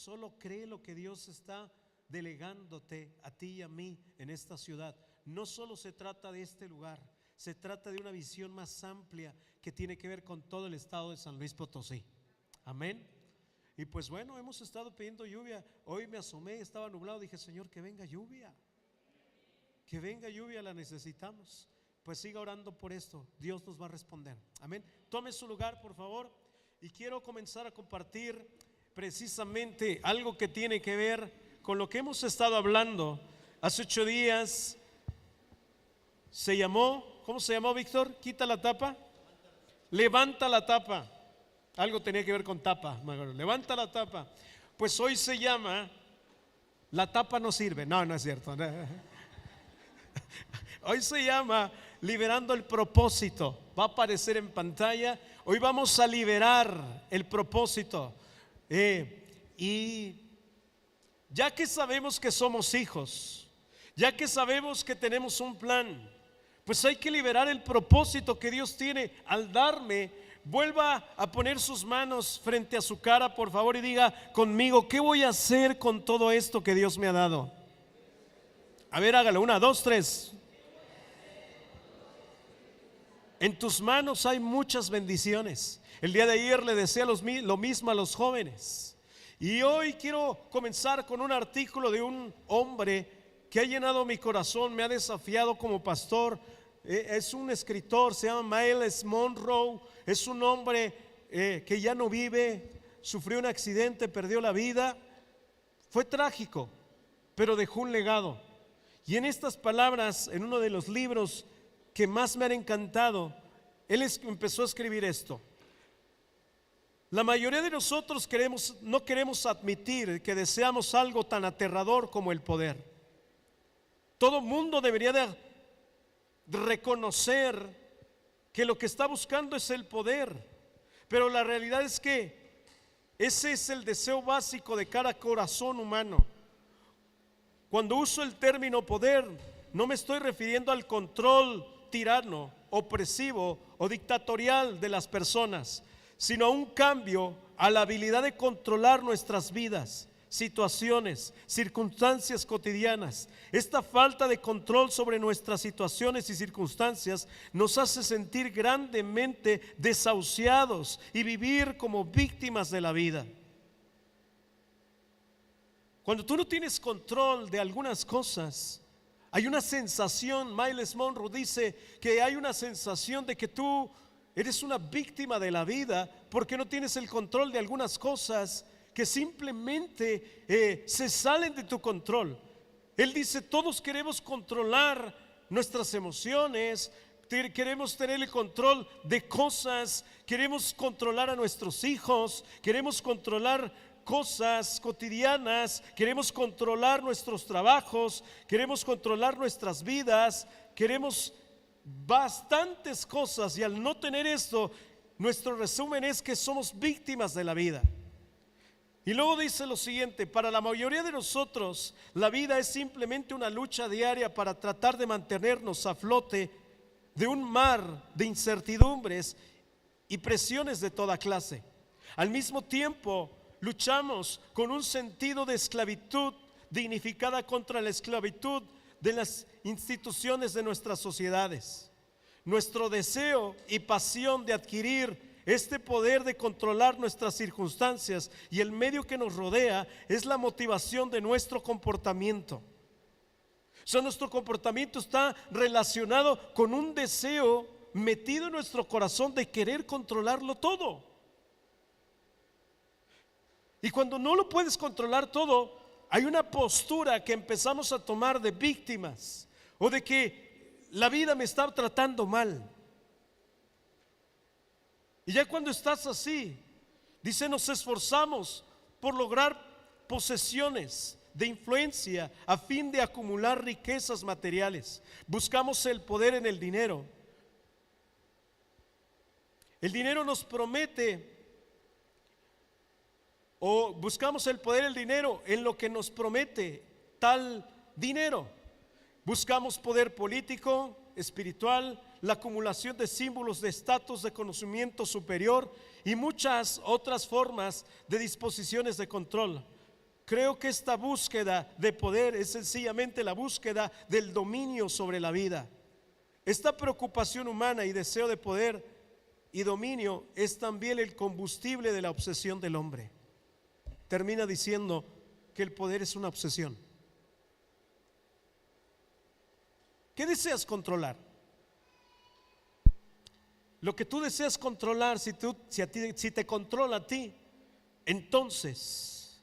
Solo cree lo que Dios está delegándote a ti y a mí en esta ciudad. No solo se trata de este lugar, se trata de una visión más amplia que tiene que ver con todo el estado de San Luis Potosí. Amén. Y pues bueno, hemos estado pidiendo lluvia. Hoy me asomé, estaba nublado, dije: Señor, que venga lluvia, la necesitamos. Pues siga orando por esto, Dios nos va a responder. Amén. Tome su lugar, por favor. Y quiero comenzar a compartir precisamente algo que tiene que ver con lo que hemos estado hablando. Hace 8 días se llamó, ¿cómo se llamó, Víctor? Quita la tapa, levanta la tapa. Algo tenía que ver con tapa, levanta la tapa. Pues hoy se llama La tapa no sirve. No, no es cierto. Hoy se llama Liberando el propósito. Va a aparecer en pantalla. Hoy vamos a liberar el propósito. Y ya que sabemos que somos hijos, ya que sabemos que tenemos un plan, pues hay que liberar el propósito que Dios tiene al darme. Vuelva a poner sus manos frente a su cara, por favor, y diga conmigo: ¿qué voy a hacer con todo esto que Dios me ha dado? A ver, hágalo, 1, 2, 3. En tus manos hay muchas bendiciones. El día de ayer le decía lo mismo a los jóvenes. Y hoy quiero comenzar con un artículo de un hombre que ha llenado mi corazón, me ha desafiado como pastor. Es un escritor, se llama Myles Monroe. Es un hombre que ya no vive, sufrió un accidente, perdió la vida. Fue trágico, pero dejó un legado. Y en estas palabras, en uno de los libros que más me han encantado, él empezó a escribir esto: la mayoría de nosotros no queremos admitir que deseamos algo tan aterrador como el poder. Todo mundo debería de reconocer que lo que está buscando es el poder, pero la realidad es que ese es el deseo básico de cada corazón humano. Cuando uso el término poder, no me estoy refiriendo al control tirano, opresivo o dictatorial de las personas, sino a un cambio a la habilidad de controlar nuestras vidas, situaciones, circunstancias cotidianas. Esta falta de control sobre nuestras situaciones y circunstancias nos hace sentir grandemente desahuciados y vivir como víctimas de la vida. Cuando tú no tienes control de algunas cosas, hay una sensación. Myles Monroe dice que hay una sensación de que tú eres una víctima de la vida porque no tienes el control de algunas cosas que simplemente se salen de tu control. Él dice: todos queremos controlar nuestras emociones, queremos tener el control de cosas, queremos controlar a nuestros hijos, queremos controlar cosas cotidianas, queremos controlar nuestros trabajos, queremos controlar nuestras vidas, queremos bastantes cosas, y al no tener esto, nuestro resumen es que somos víctimas de la vida. Y luego dice lo siguiente: para la mayoría de nosotros la vida es simplemente una lucha diaria para tratar de mantenernos a flote de un mar de incertidumbres y presiones de toda clase. Al mismo tiempo, luchamos con un sentido de esclavitud dignificada contra la esclavitud de las instituciones de nuestras sociedades. Nuestro deseo y pasión de adquirir este poder de controlar nuestras circunstancias y el medio que nos rodea es la motivación de nuestro comportamiento. O sea, nuestro comportamiento está relacionado con un deseo metido en nuestro corazón de querer controlarlo todo. Y cuando no lo puedes controlar todo, hay una postura que empezamos a tomar de víctimas o de que la vida me está tratando mal. Y ya cuando estás así, dice, nos esforzamos por lograr posesiones de influencia a fin de acumular riquezas materiales. Buscamos el poder en el dinero. El dinero nos promete, o buscamos el poder del dinero en lo que nos promete tal dinero. Buscamos poder político, espiritual, la acumulación de símbolos de estatus, de conocimiento superior y muchas otras formas de disposiciones de control. Creo que esta búsqueda de poder es sencillamente la búsqueda del dominio sobre la vida. Esta preocupación humana y deseo de poder y dominio es también el combustible de la obsesión del hombre. Termina diciendo que el poder es una obsesión. ¿Qué deseas controlar? Lo que tú deseas controlar, si te controla a ti, entonces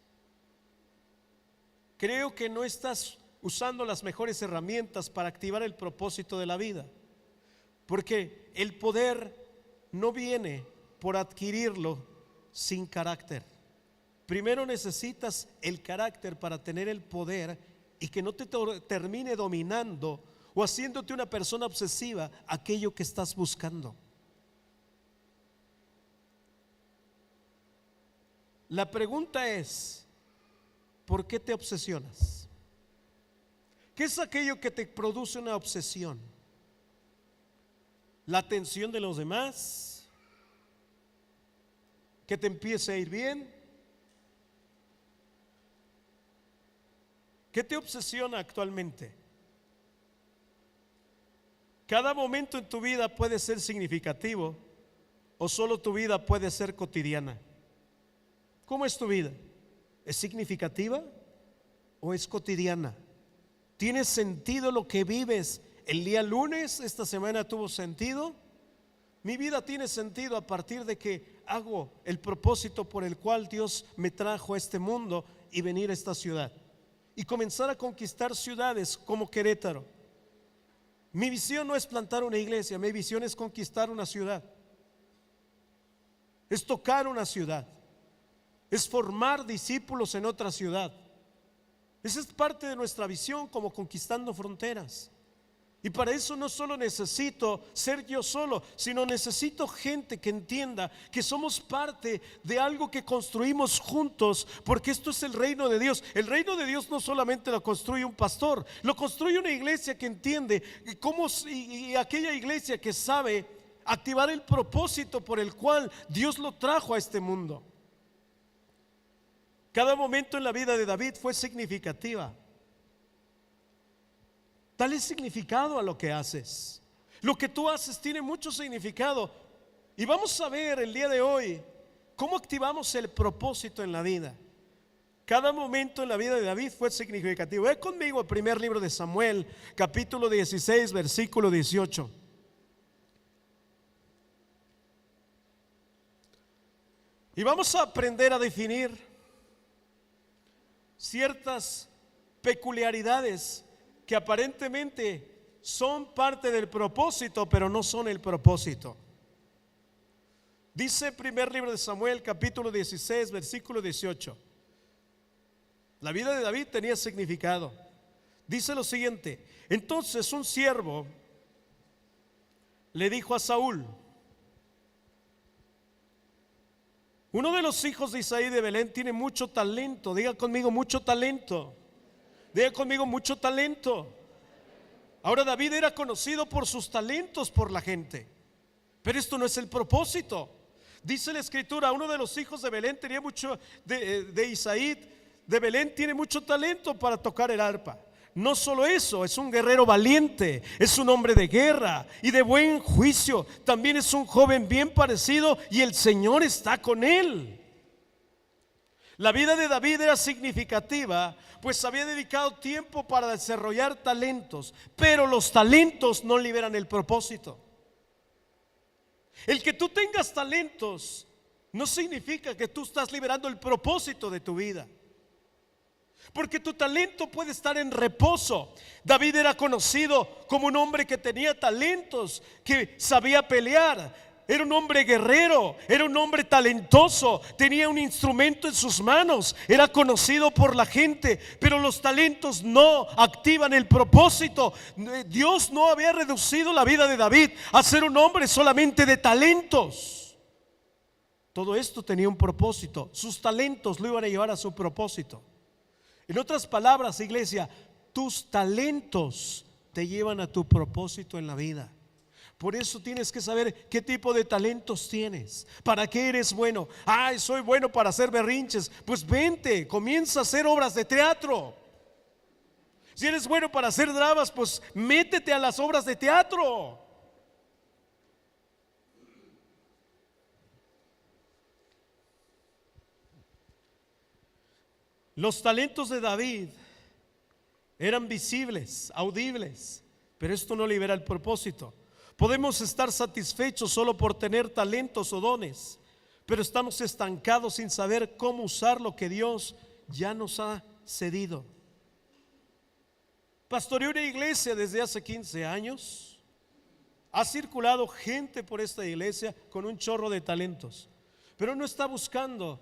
creo que no estás usando las mejores herramientas para activar el propósito de la vida. Porque el poder no viene por adquirirlo sin carácter. Primero necesitas el carácter para tener el poder y que no te termine dominando o haciéndote una persona obsesiva aquello que estás buscando. La pregunta es, ¿por qué te obsesionas? ¿Qué es aquello que te produce una obsesión? ¿La atención de los demás? ¿Que te empiece a ir bien? ¿Qué te obsesiona actualmente? Cada momento en tu vida puede ser significativo o solo tu vida puede ser cotidiana. ¿Cómo es tu vida? ¿Es significativa o es cotidiana? ¿Tiene sentido lo que vives? El día lunes, esta semana tuvo sentido. Mi vida tiene sentido a partir de que hago el propósito por el cual Dios me trajo a este mundo y venir a esta ciudad y comenzar a conquistar ciudades como Querétaro. Mi visión no es plantar una iglesia, mi visión es conquistar una ciudad, es tocar una ciudad, es formar discípulos en otra ciudad. Esa es parte de nuestra visión como Conquistando Fronteras. Y para eso no solo necesito ser yo solo, sino necesito gente que entienda que somos parte de algo que construimos juntos, porque esto es el reino de Dios. El reino de Dios no solamente lo construye un pastor, lo construye una iglesia que entiende cómo, y aquella iglesia que sabe activar el propósito por el cual Dios lo trajo a este mundo. Cada momento en la vida de David fue significativa. Dale significado a lo que haces. Lo que tú haces tiene mucho significado. Y vamos a ver el día de hoy cómo activamos el propósito en la vida. Cada momento en la vida de David fue significativo. Ve conmigo al primer libro de Samuel, capítulo 16, versículo 18. Y vamos a aprender a definir ciertas peculiaridades que aparentemente son parte del propósito, pero no son el propósito. Dice primer libro de Samuel, capítulo 16, versículo 18. La vida de David tenía significado. Dice lo siguiente: entonces un siervo le dijo a Saúl: uno de los hijos de Isaí de Belén tiene mucho talento. Diga conmigo, mucho talento. Diga conmigo, mucho talento. Ahora David era conocido por sus talentos por la gente, pero esto no es el propósito. Dice la escritura: uno de los hijos de Belén tenía mucho, de Isaí de Belén tiene mucho talento para tocar el arpa. No solo eso, es un guerrero valiente, es un hombre de guerra y de buen juicio. También es un joven bien parecido y el Señor está con él. La vida de David era significativa, pues había dedicado tiempo para desarrollar talentos, pero los talentos no liberan el propósito. El que tú tengas talentos no significa que tú estás liberando el propósito de tu vida, porque tu talento puede estar en reposo. David era conocido como un hombre que tenía talentos, que sabía pelear. Era un hombre guerrero, era un hombre talentoso, tenía un instrumento en sus manos, era conocido por la gente, pero los talentos no activan el propósito. Dios no había reducido la vida de David a ser un hombre solamente de talentos. Todo esto tenía un propósito, sus talentos lo iban a llevar a su propósito. En otras palabras, iglesia, tus talentos te llevan a tu propósito en la vida. Por eso tienes que saber qué tipo de talentos tienes, para qué eres bueno. Ay, soy bueno para hacer berrinches. Pues vente, comienza a hacer obras de teatro. Si eres bueno para hacer dramas, pues métete a las obras de teatro. Los talentos de David eran visibles, audibles, pero esto no libera el propósito. Podemos estar satisfechos solo por tener talentos o dones, pero estamos estancados sin saber cómo usar lo que Dios ya nos ha cedido. Pastoreé una iglesia desde hace 15 años. Ha circulado gente por esta iglesia con un chorro de talentos, pero no está buscando.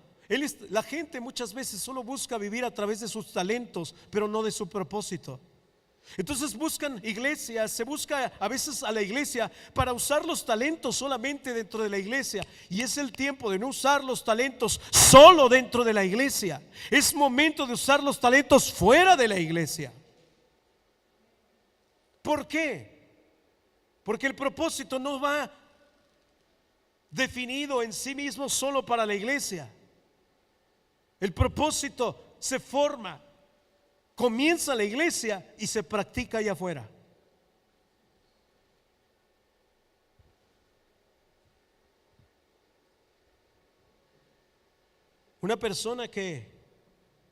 La gente muchas veces solo busca vivir a través de sus talentos, pero no de su propósito. Entonces buscan iglesias, se busca a veces a la iglesia para usar los talentos solamente dentro de la iglesia. Y es el tiempo de no usar los talentos solo dentro de la iglesia. Es momento de usar los talentos fuera de la iglesia. ¿Por qué? Porque el propósito no va definido en sí mismo solo para la iglesia. El propósito se forma, comienza la iglesia y se practica allá afuera. Una persona que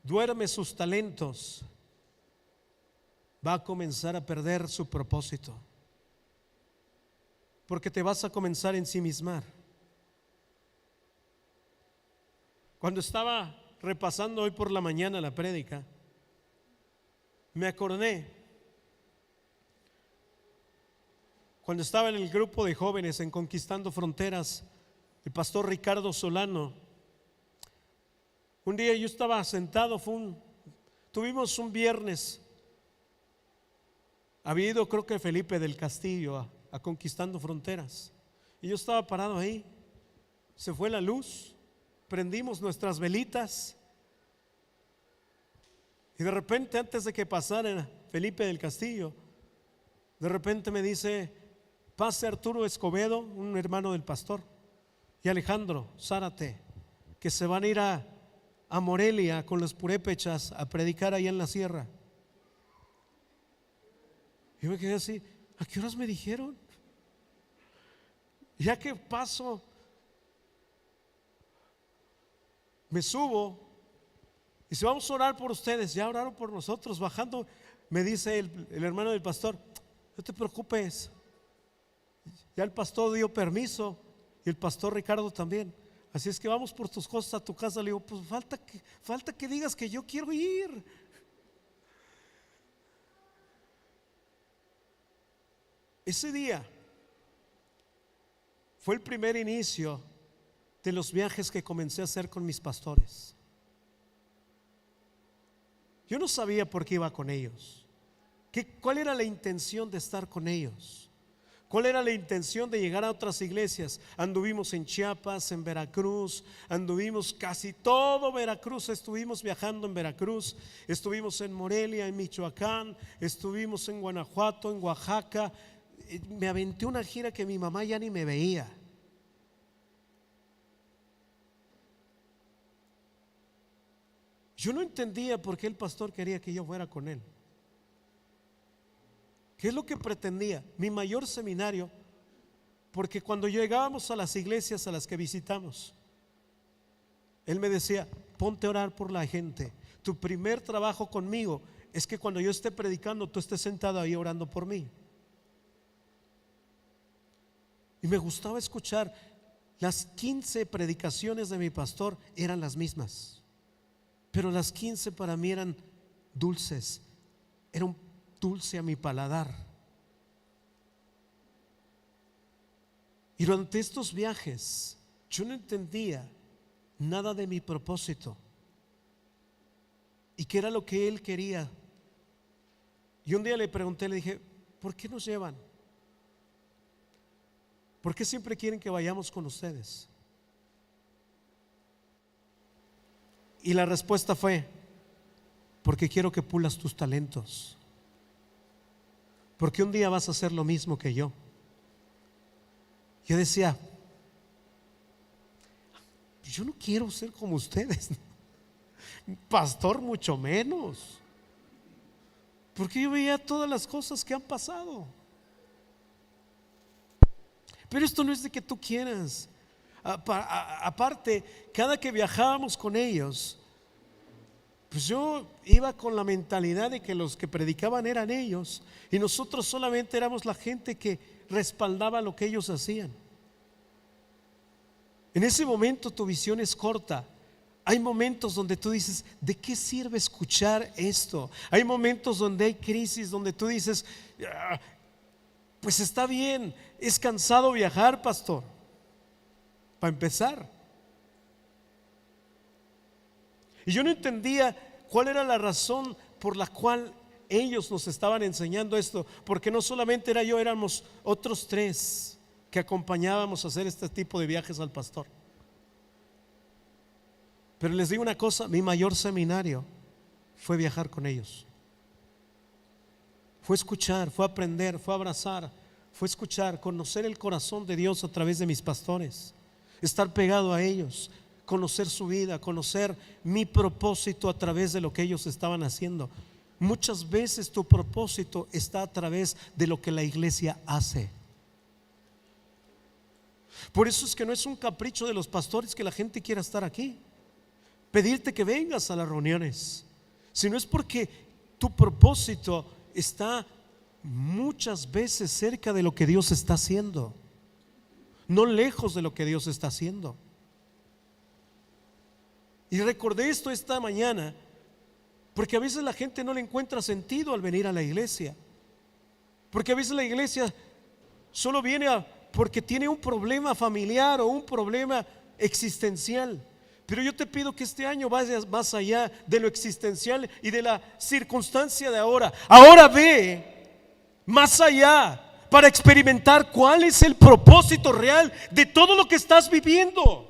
duerme sus talentos va a comenzar a perder su propósito, porque te vas a comenzar a ensimismar. Cuando estaba repasando hoy por la mañana la prédica, me acordé cuando estaba en el grupo de jóvenes en Conquistando Fronteras, el pastor Ricardo Solano. Un día yo estaba sentado, tuvimos un viernes, había ido creo que Felipe del Castillo a Conquistando Fronteras, y yo estaba parado ahí. Se fue la luz, prendimos nuestras velitas, y de repente, antes de que pasara Felipe del Castillo, de repente me dice: pase Arturo Escobedo, un hermano del pastor, y Alejandro Zárate, que se van a ir a Morelia con los purépechas a predicar allá en la sierra. Y me quedé así: ¿a qué horas me dijeron? Ya que paso, me subo y si vamos a orar por ustedes, ya oraron por nosotros. Bajando me dice el hermano del pastor: no te preocupes, ya el pastor dio permiso y el pastor Ricardo también, así es que vamos por tus cosas a tu casa. Le digo: pues falta que digas que yo quiero ir. Ese día fue el primer inicio de los viajes que comencé a hacer con mis pastores. Yo no sabía por qué iba con ellos, cuál era la intención de estar con ellos, cuál era la intención de llegar a otras iglesias. Anduvimos en Chiapas, en Veracruz, anduvimos casi todo Veracruz, estuvimos viajando en Veracruz, estuvimos en Morelia, en Michoacán, estuvimos en Guanajuato, en Oaxaca. Me aventé una gira que mi mamá ya ni me veía. Yo no entendía por qué el pastor quería que yo fuera con él. ¿Qué es lo que pretendía? Mi mayor seminario, porque cuando llegábamos a las iglesias a las que visitamos, él me decía: ponte a orar por la gente. Tu primer trabajo conmigo es que cuando yo esté predicando, tú estés sentado ahí orando por mí. Y me gustaba escuchar. Las 15 predicaciones de mi pastor eran las mismas, pero las 15 para mí eran dulces, era un dulce a mi paladar. Y durante estos viajes yo no entendía nada de mi propósito y qué era lo que él quería. Y un día le pregunté, le dije: ¿por qué nos llevan? ¿Por qué siempre quieren que vayamos con ustedes? Y la respuesta fue: porque quiero que pulas tus talentos, porque un día vas a hacer lo mismo que yo. yo decía, yo no quiero ser como ustedes, pastor mucho menos, porque yo veía todas las cosas que han pasado. Pero esto no es de que tú quieras. Aparte, cada que viajábamos con ellos, pues yo iba con la mentalidad de que los que predicaban eran ellos y nosotros solamente éramos la gente que respaldaba lo que ellos hacían. En ese momento tu visión es corta. Hay momentos donde tú dices, ¿de qué sirve escuchar esto? Hay momentos donde hay crisis, donde tú dices, pues está bien, es cansado viajar, pastor, para empezar. Y yo no entendía cuál era la razón por la cual ellos nos estaban enseñando esto, porque no solamente era yo, éramos otros 3 que acompañábamos a hacer este tipo de viajes al pastor. Pero les digo una cosa, mi mayor seminario fue viajar con ellos. Fue escuchar, fue aprender, fue abrazar, fue escuchar, conocer el corazón de Dios a través de mis pastores, estar pegado a ellos, conocer su vida, conocer mi propósito a través de lo que ellos estaban haciendo. Muchas veces tu propósito está a través de lo que la iglesia hace. Por eso es que no es un capricho de los pastores que la gente quiera estar aquí, pedirte que vengas a las reuniones, sino es porque tu propósito está muchas veces cerca de lo que Dios está haciendo, no lejos de lo que Dios está haciendo. Y recordé esto esta mañana porque a veces la gente no le encuentra sentido al venir a la iglesia, porque a veces la iglesia solo viene porque tiene un problema familiar o un problema existencial. Pero yo te pido que este año vayas más allá de lo existencial y de la circunstancia de ahora. Ahora ve más allá para experimentar cuál es el propósito real de todo lo que estás viviendo.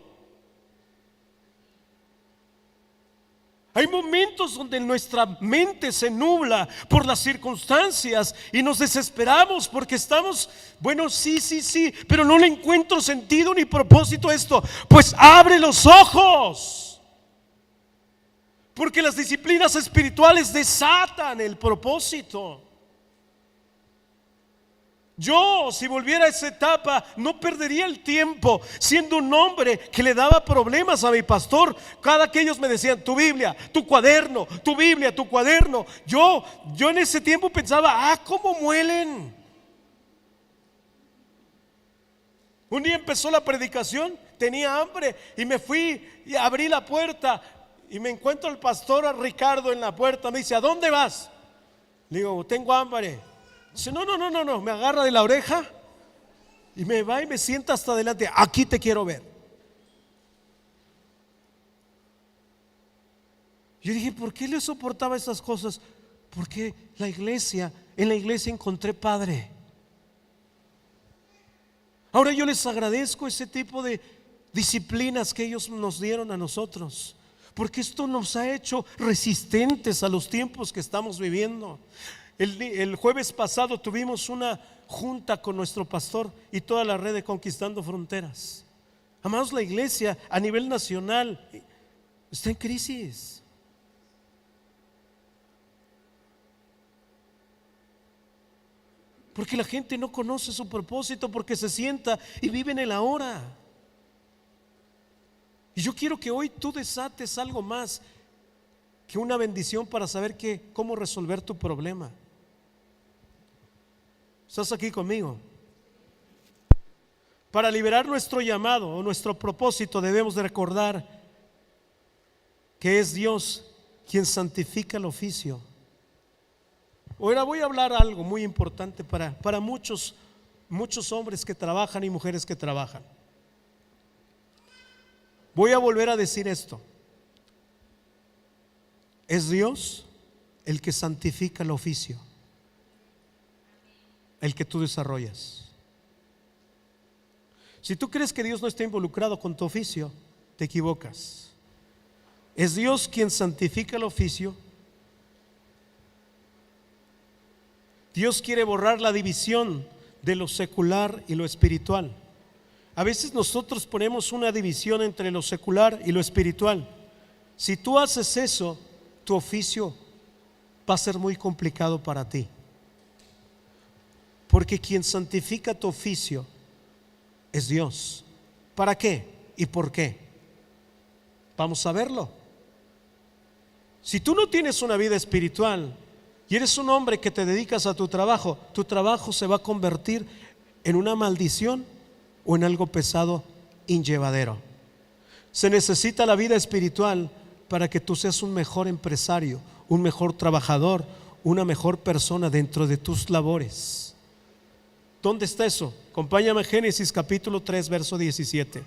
Hay momentos donde nuestra mente se nubla por las circunstancias y nos desesperamos porque estamos, bueno, sí, pero no le encuentro sentido ni propósito a esto. Pues abre los ojos, porque las disciplinas espirituales desatan el propósito. Yo, si volviera a esa etapa, no perdería el tiempo siendo un hombre que le daba problemas a mi pastor. Cada que ellos me decían, tu Biblia, tu cuaderno, tu Biblia, tu cuaderno. Yo en ese tiempo pensaba, cómo muelen. Un día empezó la predicación, tenía hambre y me fui y abrí la puerta y me encuentro al pastor, a Ricardo, en la puerta. Me dice, ¿a dónde vas? Le digo, tengo hambre. Dice, no, me agarra de la oreja y me va y me sienta hasta adelante. Aquí te quiero ver. Yo dije, ¿por qué le soportaba esas cosas? Porque en la iglesia encontré padre. Ahora yo les agradezco ese tipo de disciplinas que ellos nos dieron a nosotros, porque esto nos ha hecho resistentes a los tiempos que estamos viviendo. El jueves pasado tuvimos una junta con nuestro pastor y toda la red de Conquistando Fronteras. Amados, la iglesia a nivel nacional está en crisis. Porque la gente no conoce su propósito, porque se sienta y vive en el ahora. Y yo quiero que hoy tú desates algo más que una bendición para saber cómo resolver tu problema. ¿Estás aquí conmigo? Para liberar nuestro llamado o nuestro propósito debemos de recordar que es Dios quien santifica el oficio. Ahora voy a hablar algo muy importante para muchos hombres que trabajan y mujeres que trabajan. Voy a volver a decir esto. Es Dios el que santifica el oficio, el que tú desarrollas. Si tú crees que Dios no está involucrado con tu oficio, te equivocas. Es Dios quien santifica el oficio. Dios quiere borrar la división de lo secular y lo espiritual. A veces nosotros ponemos una división entre lo secular y lo espiritual. Si tú haces eso, tu oficio va a ser muy complicado para ti. Porque quien santifica tu oficio es Dios. ¿Para qué y por qué? Vamos a verlo. Si tú no tienes una vida espiritual y eres un hombre que te dedicas a tu trabajo se va a convertir en una maldición o en algo pesado, inllevadero. Se necesita la vida espiritual para que tú seas un mejor empresario, un mejor trabajador, una mejor persona dentro de tus labores. ¿Dónde está eso? Acompáñame a Génesis capítulo 3, verso 17.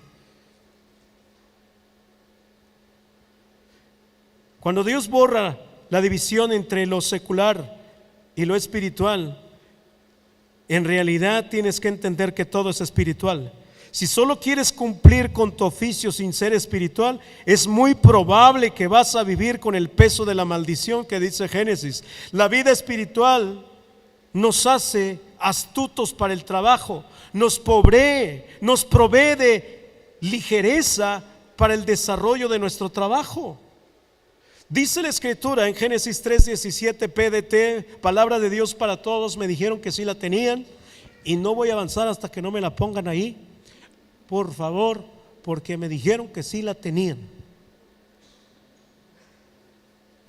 Cuando Dios borra la división entre lo secular y lo espiritual, en realidad tienes que entender que todo es espiritual. Si solo quieres cumplir con tu oficio sin ser espiritual, es muy probable que vas a vivir con el peso de la maldición que dice Génesis. La vida espiritual nos hace astutos para el trabajo, nos provee de ligereza para el desarrollo de nuestro trabajo. Dice la escritura en Génesis 3:17, PDT, palabra de Dios para todos, me dijeron que sí la tenían y no voy a avanzar hasta que no me la pongan ahí, por favor, porque me dijeron que sí la tenían.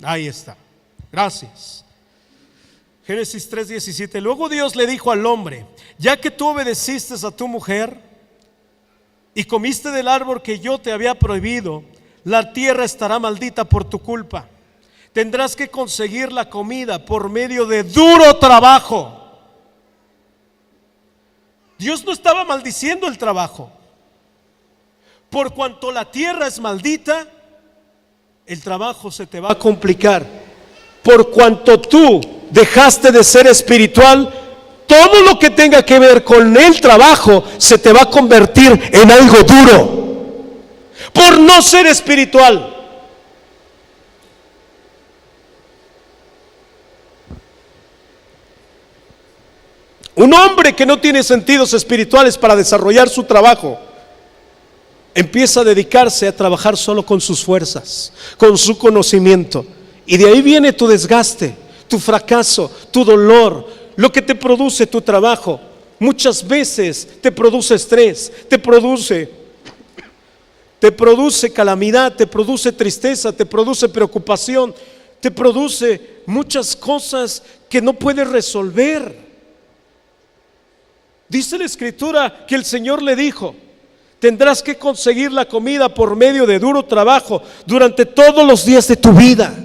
Ahí está, gracias. Génesis 3:17. Luego Dios le dijo al hombre: ya que tú obedeciste a tu mujer y comiste del árbol que yo te había prohibido, la tierra estará maldita por tu culpa. Tendrás que conseguir la comida por medio de duro trabajo. Dios no estaba maldiciendo el trabajo. Por cuanto la tierra es maldita, el trabajo se te va a complicar. Por cuanto tú dejaste de ser espiritual, todo lo que tenga que ver con el trabajo se te va a convertir en algo duro. Por no ser espiritual. Un hombre que no tiene sentidos espirituales para desarrollar su trabajo empieza a dedicarse a trabajar solo con sus fuerzas, con su conocimiento, y de ahí viene tu desgaste, tu fracaso, tu dolor, lo que te produce tu trabajo. Muchas veces te produce estrés, te produce calamidad, te produce tristeza, te produce preocupación, te produce muchas cosas que no puedes resolver. Dice la escritura que el Señor le dijo: tendrás que conseguir la comida por medio de duro trabajo durante todos los días de tu vida.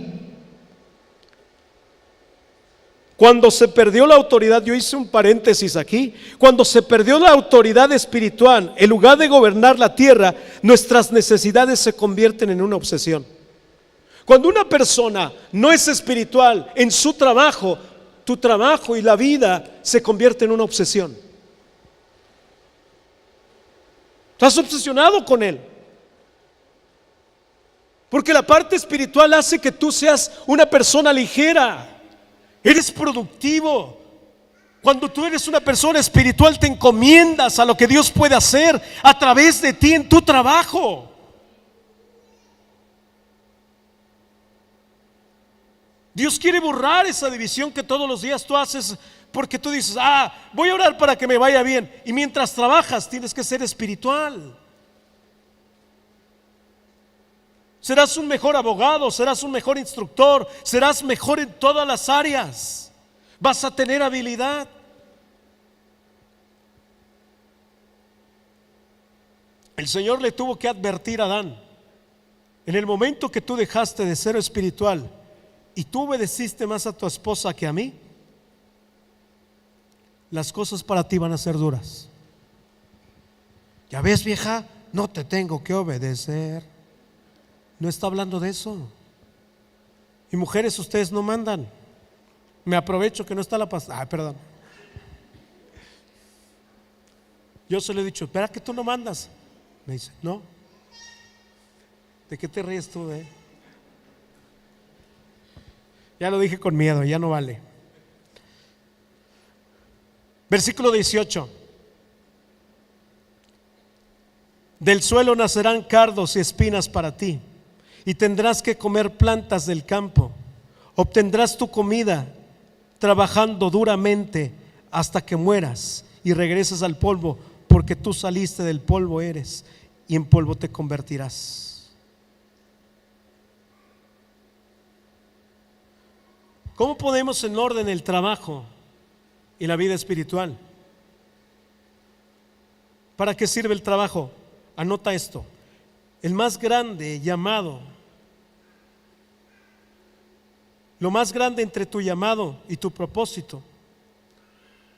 Cuando se perdió la autoridad, yo hice un paréntesis aquí, cuando se perdió la autoridad espiritual, en lugar de gobernar la tierra, nuestras necesidades se convierten en una obsesión. Cuando una persona no es espiritual en su trabajo, tu trabajo y la vida se convierte en una obsesión. Estás obsesionado con él, porque la parte espiritual hace que tú seas una persona ligera. Eres productivo. Cuando tú eres una persona espiritual, te encomiendas a lo que Dios puede hacer a través de ti en tu trabajo. Dios quiere borrar esa división que todos los días tú haces, porque tú dices: voy a orar para que me vaya bien, y mientras trabajas tienes que ser espiritual. Serás un mejor abogado, serás un mejor instructor, serás mejor en todas las áreas. Vas a tener habilidad. El Señor le tuvo que advertir a Adán: en el momento que tú dejaste de ser espiritual y tú obedeciste más a tu esposa que a mí, las cosas para ti van a ser duras. Ya ves, vieja, no te tengo que obedecer. No está hablando de eso. Y mujeres, ustedes no mandan. Me aprovecho que no está la pastora. Perdón. Yo se lo he dicho: espera, que tú no mandas. Me dice: no. ¿De qué te ríes tú, Ya lo dije con miedo, ya no vale. Versículo 18. Del suelo nacerán cardos y espinas para ti, y tendrás que comer plantas del campo. Obtendrás tu comida trabajando duramente hasta que mueras y regreses al polvo, porque tú saliste del polvo eres y en polvo te convertirás. ¿Cómo ponemos en orden el trabajo y la vida espiritual? ¿Para qué sirve el trabajo? Anota esto: el más grande llamado, lo más grande entre tu llamado y tu propósito.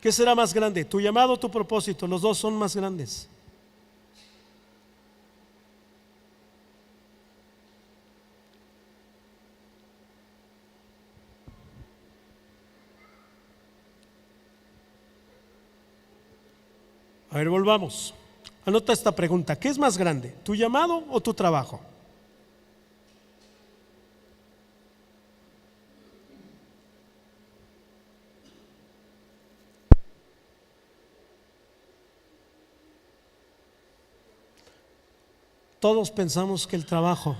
¿Qué será más grande? ¿Tu llamado o tu propósito? Los dos son más grandes. A ver, volvamos. Anota esta pregunta: ¿qué es más grande? ¿Tu llamado o tu trabajo? Todos pensamos que el trabajo.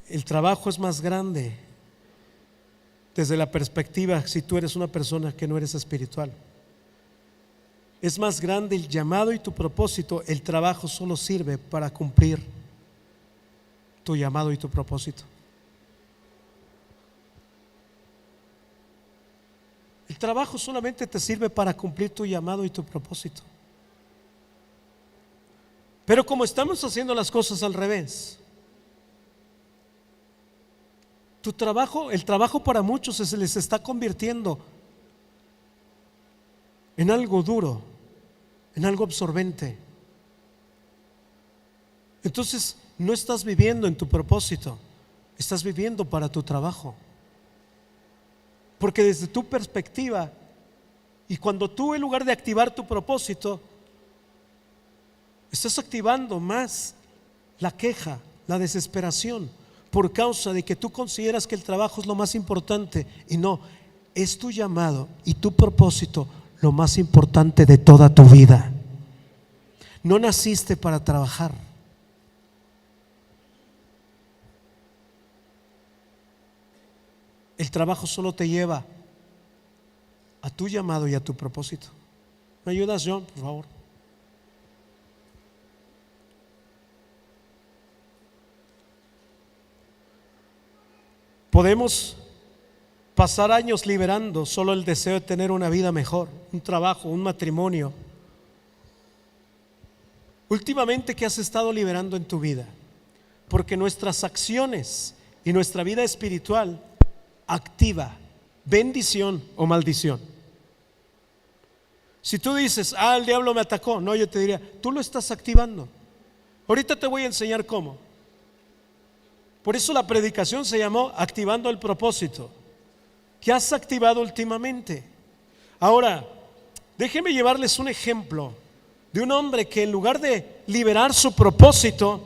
El trabajo es más grande desde la perspectiva, si tú eres una persona que no eres espiritual. Es más grande el llamado y tu propósito. El trabajo solo sirve para cumplir tu llamado y tu propósito. El trabajo solamente te sirve para cumplir tu llamado y tu propósito. Pero como estamos haciendo las cosas al revés, tu trabajo, el trabajo para muchos se les está convirtiendo en algo duro, en algo absorbente. Entonces no estás viviendo en tu propósito, estás viviendo para tu trabajo. Porque desde tu perspectiva, y cuando tú, en lugar de activar tu propósito, estás activando más la queja, la desesperación, por causa de que tú consideras que el trabajo es lo más importante, y no, es tu llamado y tu propósito lo más importante de toda tu vida. No naciste para trabajar. El trabajo solo te lleva a tu llamado y a tu propósito. ¿Me ayudas, John, por favor? Podemos pasar años liberando solo el deseo de tener una vida mejor, un trabajo, un matrimonio. Últimamente, ¿qué has estado liberando en tu vida? Porque nuestras acciones y nuestra vida espiritual activa bendición o maldición. Si tú dices, el diablo me atacó, no, yo te diría, tú lo estás activando. Ahorita te voy a enseñar cómo. Por eso la predicación se llamó Activando el Propósito. ¿Qué has activado últimamente? Ahora, déjenme llevarles un ejemplo de un hombre que, en lugar de liberar su propósito,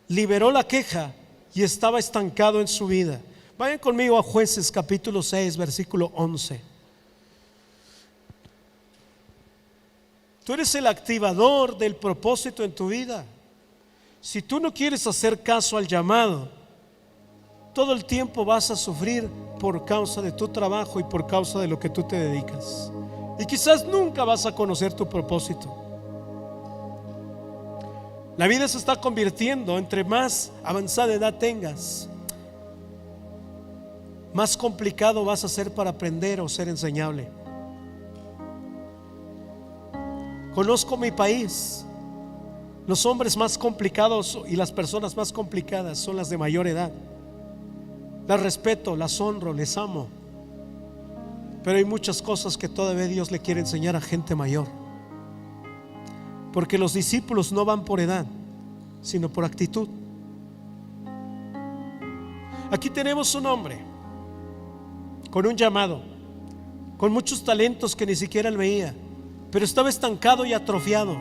liberó la queja y estaba estancado en su vida. Vayan conmigo a Jueces capítulo 6, versículo 11. Tú eres el activador del propósito en tu vida. Si tú no quieres hacer caso al llamado, todo el tiempo vas a sufrir por causa de tu trabajo y por causa de lo que tú te dedicas. Y quizás nunca vas a conocer tu propósito. La vida se está convirtiendo, entre más avanzada edad tengas, más complicado vas a ser para aprender o ser enseñable. Conozco mi país. Los hombres más complicados y las personas más complicadas son las de mayor edad. Las respeto, las honro, les amo. Pero hay muchas cosas que todavía Dios le quiere enseñar a gente mayor. Porque los discípulos no van por edad, sino por actitud. Aquí tenemos un hombre con un llamado, con muchos talentos que ni siquiera él veía, pero estaba estancado y atrofiado.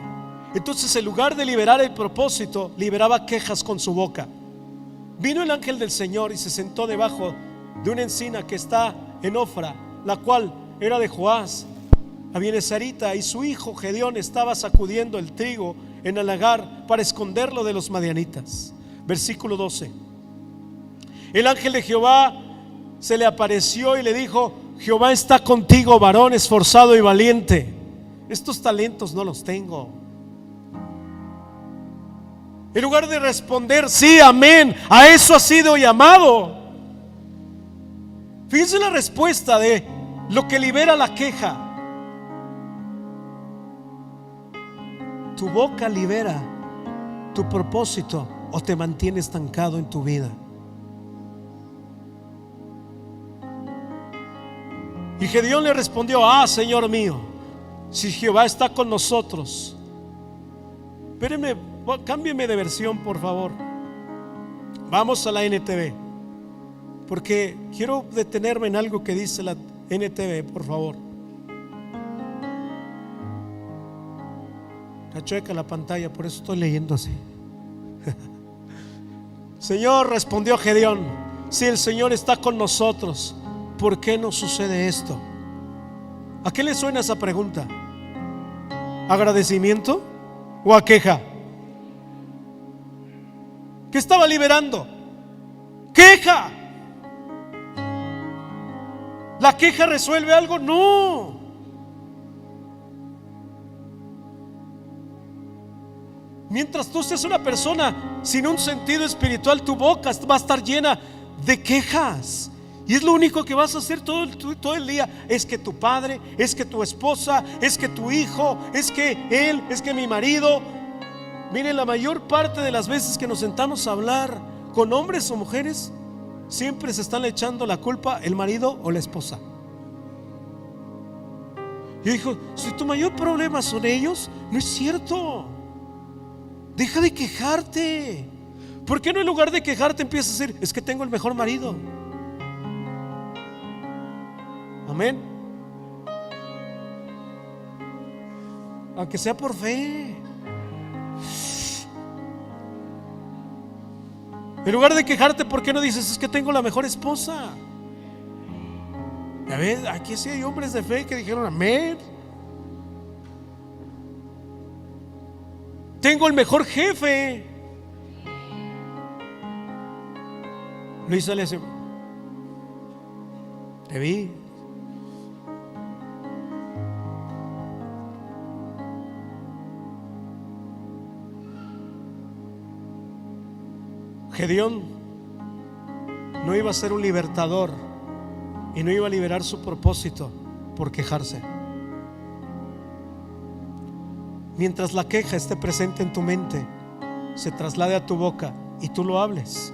Entonces, en lugar de liberar el propósito, liberaba quejas con su boca. Vino el ángel del Señor y se sentó debajo de una encina que está en Ofra, la cual era de Joás. Abiezerita y su hijo Gedeón estaba sacudiendo el trigo en el lagar para esconderlo de los madianitas. Versículo 12. El ángel de Jehová se le apareció y le dijo: Jehová está contigo, varón esforzado y valiente. Estos talentos no los tengo. En lugar de responder sí, amén, a eso has sido llamado, fíjense la respuesta de lo que libera la queja. Tu boca libera tu propósito o te mantiene estancado en tu vida. Y Gedeón le respondió: Señor mío, si Jehová está con nosotros. Espérenme, cámbieme de versión, por favor. Vamos a la NTV, porque quiero detenerme en algo que dice la NTV, por favor. Achueca la pantalla, por eso estoy leyendo así. Señor, respondió Gedeón, si el Señor está con nosotros, ¿por qué nos sucede esto? ¿A qué le suena esa pregunta? ¿Agradecimiento o a queja? ¿Qué estaba liberando? ¡Queja! ¿La queja resuelve algo? No. Mientras tú seas una persona sin un sentido espiritual, tu boca va a estar llena de quejas. Y es lo único que vas a hacer todo el día. Es que tu padre, es que tu esposa, es que tu hijo, es que él, es que mi marido. Miren, la mayor parte de las veces que nos sentamos a hablar con hombres o mujeres, siempre se están echando la culpa el marido o la esposa. Yo digo, si tu mayor problema son ellos, no es cierto. Deja de quejarte. ¿Por qué no en lugar de quejarte empiezas a decir: es que tengo el mejor marido? Amén. Aunque sea por fe. En lugar de quejarte, ¿por qué no dices: es que tengo la mejor esposa? Ya ves, aquí sí hay hombres de fe que dijeron amén. Tengo el mejor jefe. Luisa le dice: te vi. Gedeón no iba a ser un libertador y no iba a liberar su propósito por quejarse. Mientras la queja esté presente en tu mente, se traslade a tu boca y tú lo hables,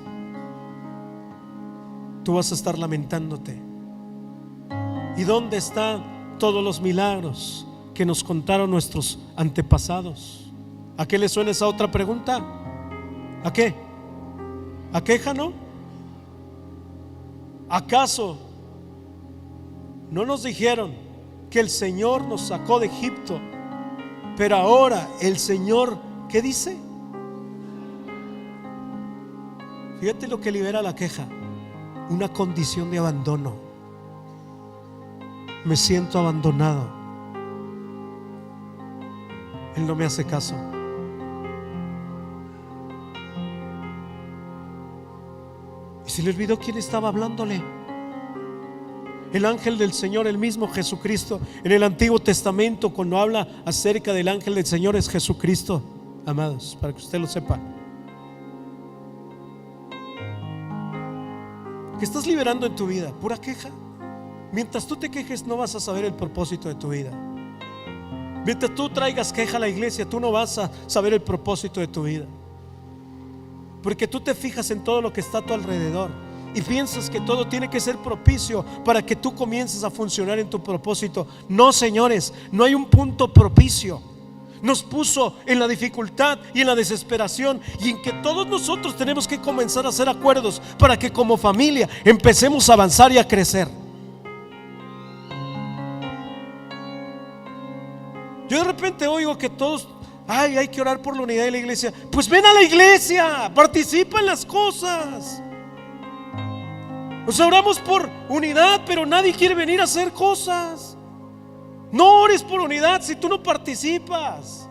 tú vas a estar lamentándote. ¿Y dónde están todos los milagros que nos contaron nuestros antepasados? ¿A qué le suena esa otra pregunta? ¿A qué? ¿A queja, no? ¿Acaso no nos dijeron que el Señor nos sacó de Egipto, pero ahora el Señor, ¿qué dice? Fíjate lo que libera la queja: una condición de abandono. Me siento abandonado. Él no me hace caso. Y se le olvidó quién estaba hablándole. El ángel del Señor, el mismo Jesucristo. En el Antiguo Testamento, cuando habla acerca del ángel del Señor, es Jesucristo, amados, para que usted lo sepa. ¿Qué estás liberando en tu vida? Pura queja. Mientras tú te quejes, no vas a saber el propósito de tu vida. Mientras tú traigas queja a la iglesia, tú no vas a saber el propósito de tu vida, porque tú te fijas en todo lo que está a tu alrededor y piensas que todo tiene que ser propicio para que tú comiences a funcionar en tu propósito. No, señores, no hay un punto propicio. Nos puso en la dificultad y en la desesperación, y en que todos nosotros tenemos que comenzar a hacer acuerdos para que como familia empecemos a avanzar y a crecer. Yo de repente oigo que todos: hay que orar por la unidad de la iglesia. Pues ven a la iglesia, participa en las cosas. Nos oramos por unidad, pero nadie quiere venir a hacer cosas. No ores por unidad si tú no participas.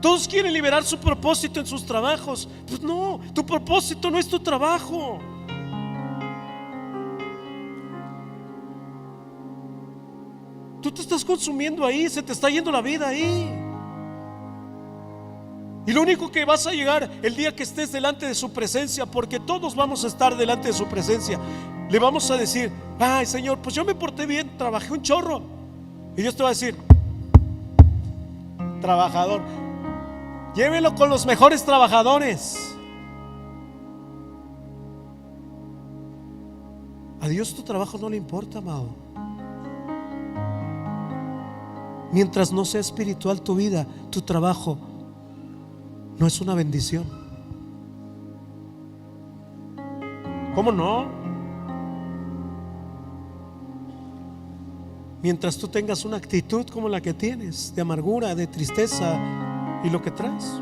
Todos quieren liberar su propósito en sus trabajos. Pues no, tu propósito no es tu trabajo. Tú te estás consumiendo ahí, se te está yendo la vida ahí. Y lo único que vas a llegar el día que estés delante de su presencia, porque todos vamos a estar delante de su presencia, le vamos a decir: ay, Señor, pues yo me porté bien, trabajé un chorro. Y Dios te va a decir: trabajador, llévelo con los mejores trabajadores. A Dios tu trabajo no le importa, amado. Mientras no sea espiritual tu vida, tu trabajo no es una bendición. ¿Cómo no? Mientras tú tengas una actitud como la que tienes, de amargura, de tristeza y lo que traes.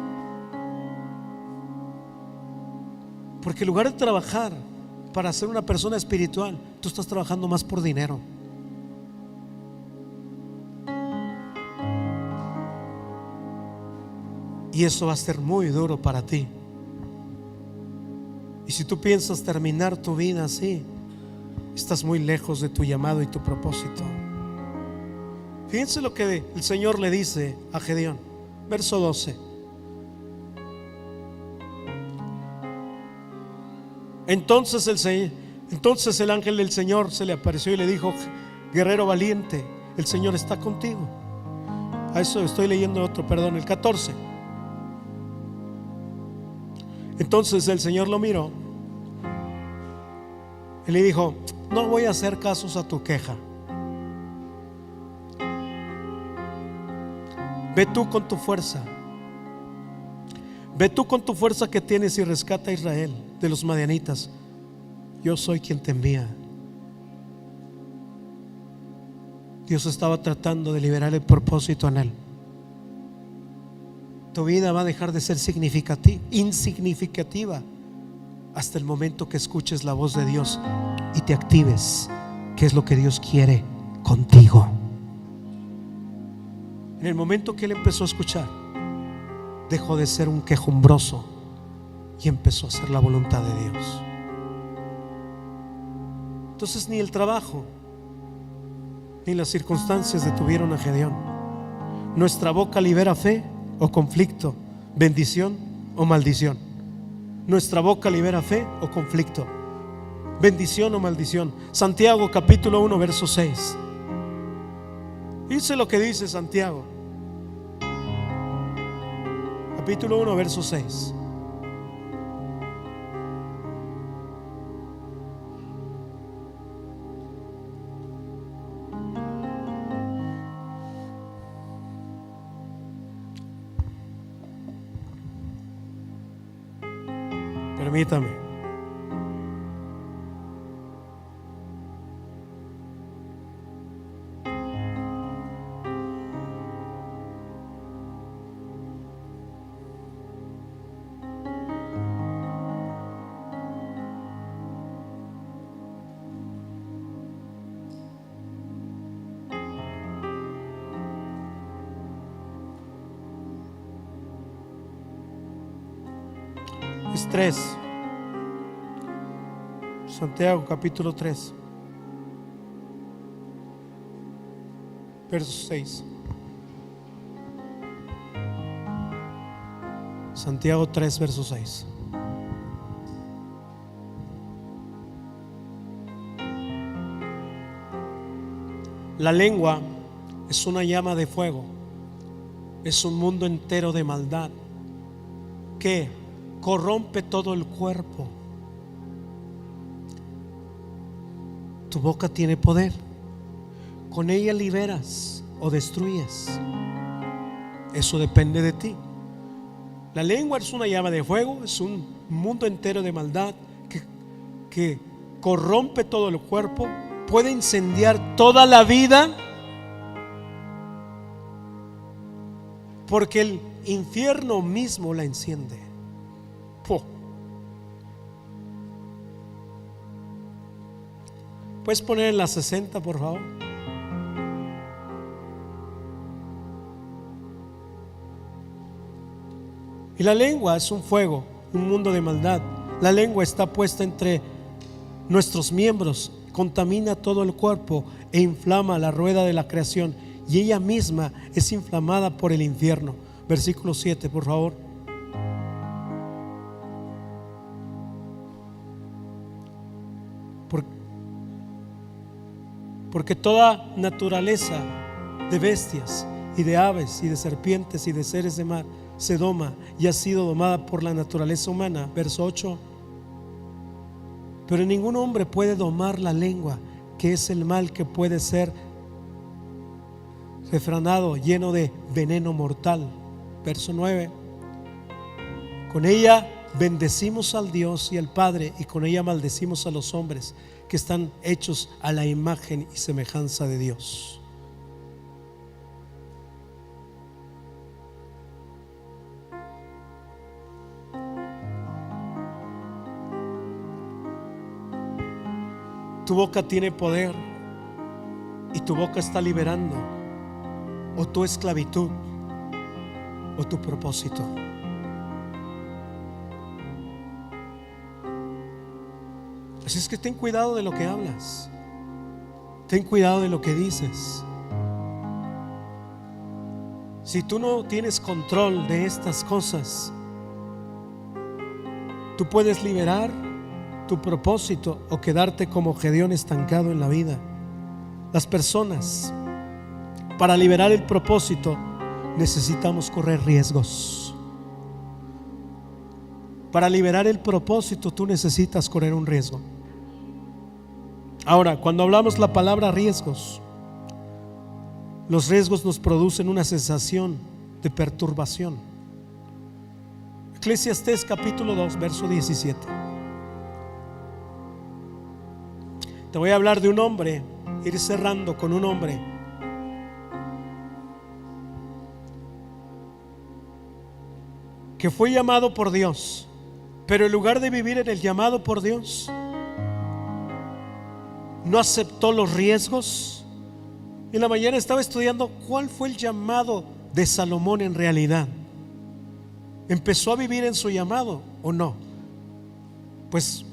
Porque en lugar de trabajar para ser una persona espiritual, tú estás trabajando más por dinero. Y eso va a ser muy duro para ti. Y si tú piensas terminar tu vida así, estás muy lejos de tu llamado y tu propósito. Fíjense lo que el Señor le dice a Gedeón, verso 12. Entonces el ángel del Señor se le apareció y le dijo: guerrero valiente, el Señor está contigo. A eso estoy leyendo otro, perdón, el 14. Entonces el Señor lo miró y le dijo: no voy a hacer casos a tu queja. Ve tú con tu fuerza. Ve tú con tu fuerza que tienes y rescata a Israel de los madianitas. Yo soy quien te envía. Dios estaba tratando de liberar el propósito en él. Tu vida va a dejar de ser insignificativa hasta el momento que escuches la voz de Dios y te actives, que es lo que Dios quiere contigo. En el momento que él empezó a escuchar, dejó de ser un quejumbroso y empezó a hacer la voluntad de Dios. Entonces ni el trabajo ni las circunstancias detuvieron a Gedeón. Nuestra boca libera fe o conflicto, bendición o maldición. Nuestra boca libera fe o conflicto, bendición o maldición. Santiago capítulo 1 verso 6. Dice lo que dice Santiago capítulo 1 verso 6. Permítame. Es 3. Santiago capítulo 3 verso 6. Santiago 3 verso 6. La lengua es una llama de fuego, es un mundo entero de maldad que corrompe todo el cuerpo. Tu boca tiene poder. Con ella liberas o destruyes. Eso depende de ti. La lengua es una llama de fuego, es un mundo entero de maldad que corrompe todo el cuerpo, puede incendiar toda la vida, porque el infierno mismo la enciende. puedes poner en la 60, por favor? Y la lengua es un fuego, un mundo de maldad. La lengua está puesta entre nuestros miembros, contamina todo el cuerpo e inflama la rueda de la creación, y ella misma es inflamada por el infierno. Versículo 7, por favor. Porque toda naturaleza de bestias y de aves y de serpientes y de seres de mar se doma y ha sido domada por la naturaleza humana. Verso 8. Pero ningún hombre puede domar la lengua, que es el mal que puede ser refrenado, lleno de veneno mortal. Verso 9. Con ella bendecimos al Dios y al Padre, y con ella maldecimos a los hombres que están hechos a la imagen y semejanza de Dios. Tu boca tiene poder y tu boca está liberando o tu esclavitud o tu propósito. Así es que ten cuidado de lo que hablas, ten cuidado de lo que dices. Si tú no tienes control de estas cosas, tú puedes liberar tu propósito o quedarte como Gedeón, estancado en la vida. Las personas, para liberar el propósito, necesitamos correr riesgos. Para liberar el propósito, tú necesitas correr un riesgo. Ahora, cuando hablamos la palabra riesgos, los riesgos nos producen una sensación de perturbación. Eclesiastés capítulo 2, verso 17. Te voy a hablar de un hombre, ir cerrando con un hombre que fue llamado por Dios, pero en lugar de vivir en el llamado por Dios, no aceptó los riesgos. En la mañana estaba estudiando cuál fue el llamado de Salomón en realidad. ¿Empezó a vivir en su llamado o no? Pues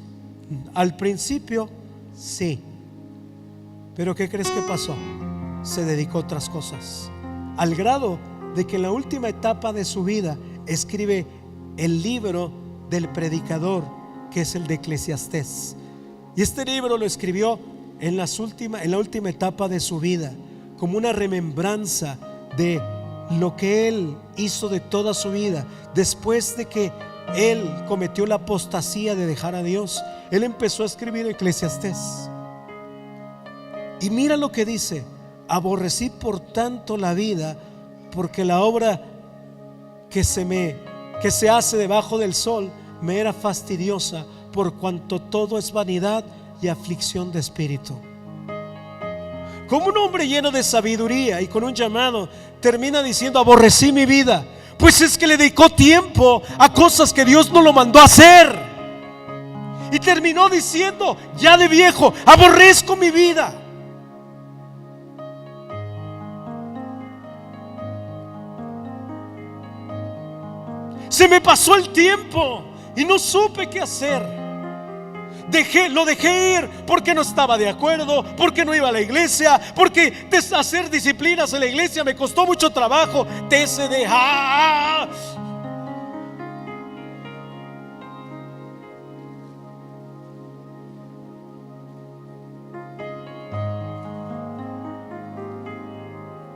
al principio sí, pero ¿qué crees que pasó? Se dedicó a otras cosas, al grado de que en la última etapa de su vida escribe el libro del predicador, que es el de Eclesiastés. Y este libro lo escribió en la última etapa de su vida, como una remembranza de lo que él hizo de toda su vida. Después de que él cometió la apostasía de dejar a Dios, él empezó a escribir Eclesiastés. Y mira lo que dice: aborrecí por tanto la vida, porque la obra que se hace debajo del sol me era fastidiosa, por cuanto todo es vanidad y aflicción de espíritu. Como un hombre lleno de sabiduría y con un llamado termina diciendo: aborrecí mi vida? Pues es que le dedicó tiempo a cosas que Dios no lo mandó a hacer, y terminó diciendo ya de viejo: aborrezco mi vida. Se me pasó el tiempo y no supe qué hacer. Lo dejé ir porque no estaba de acuerdo, porque no iba a la iglesia, porque hacer disciplinas en la iglesia me costó mucho trabajo. TSD.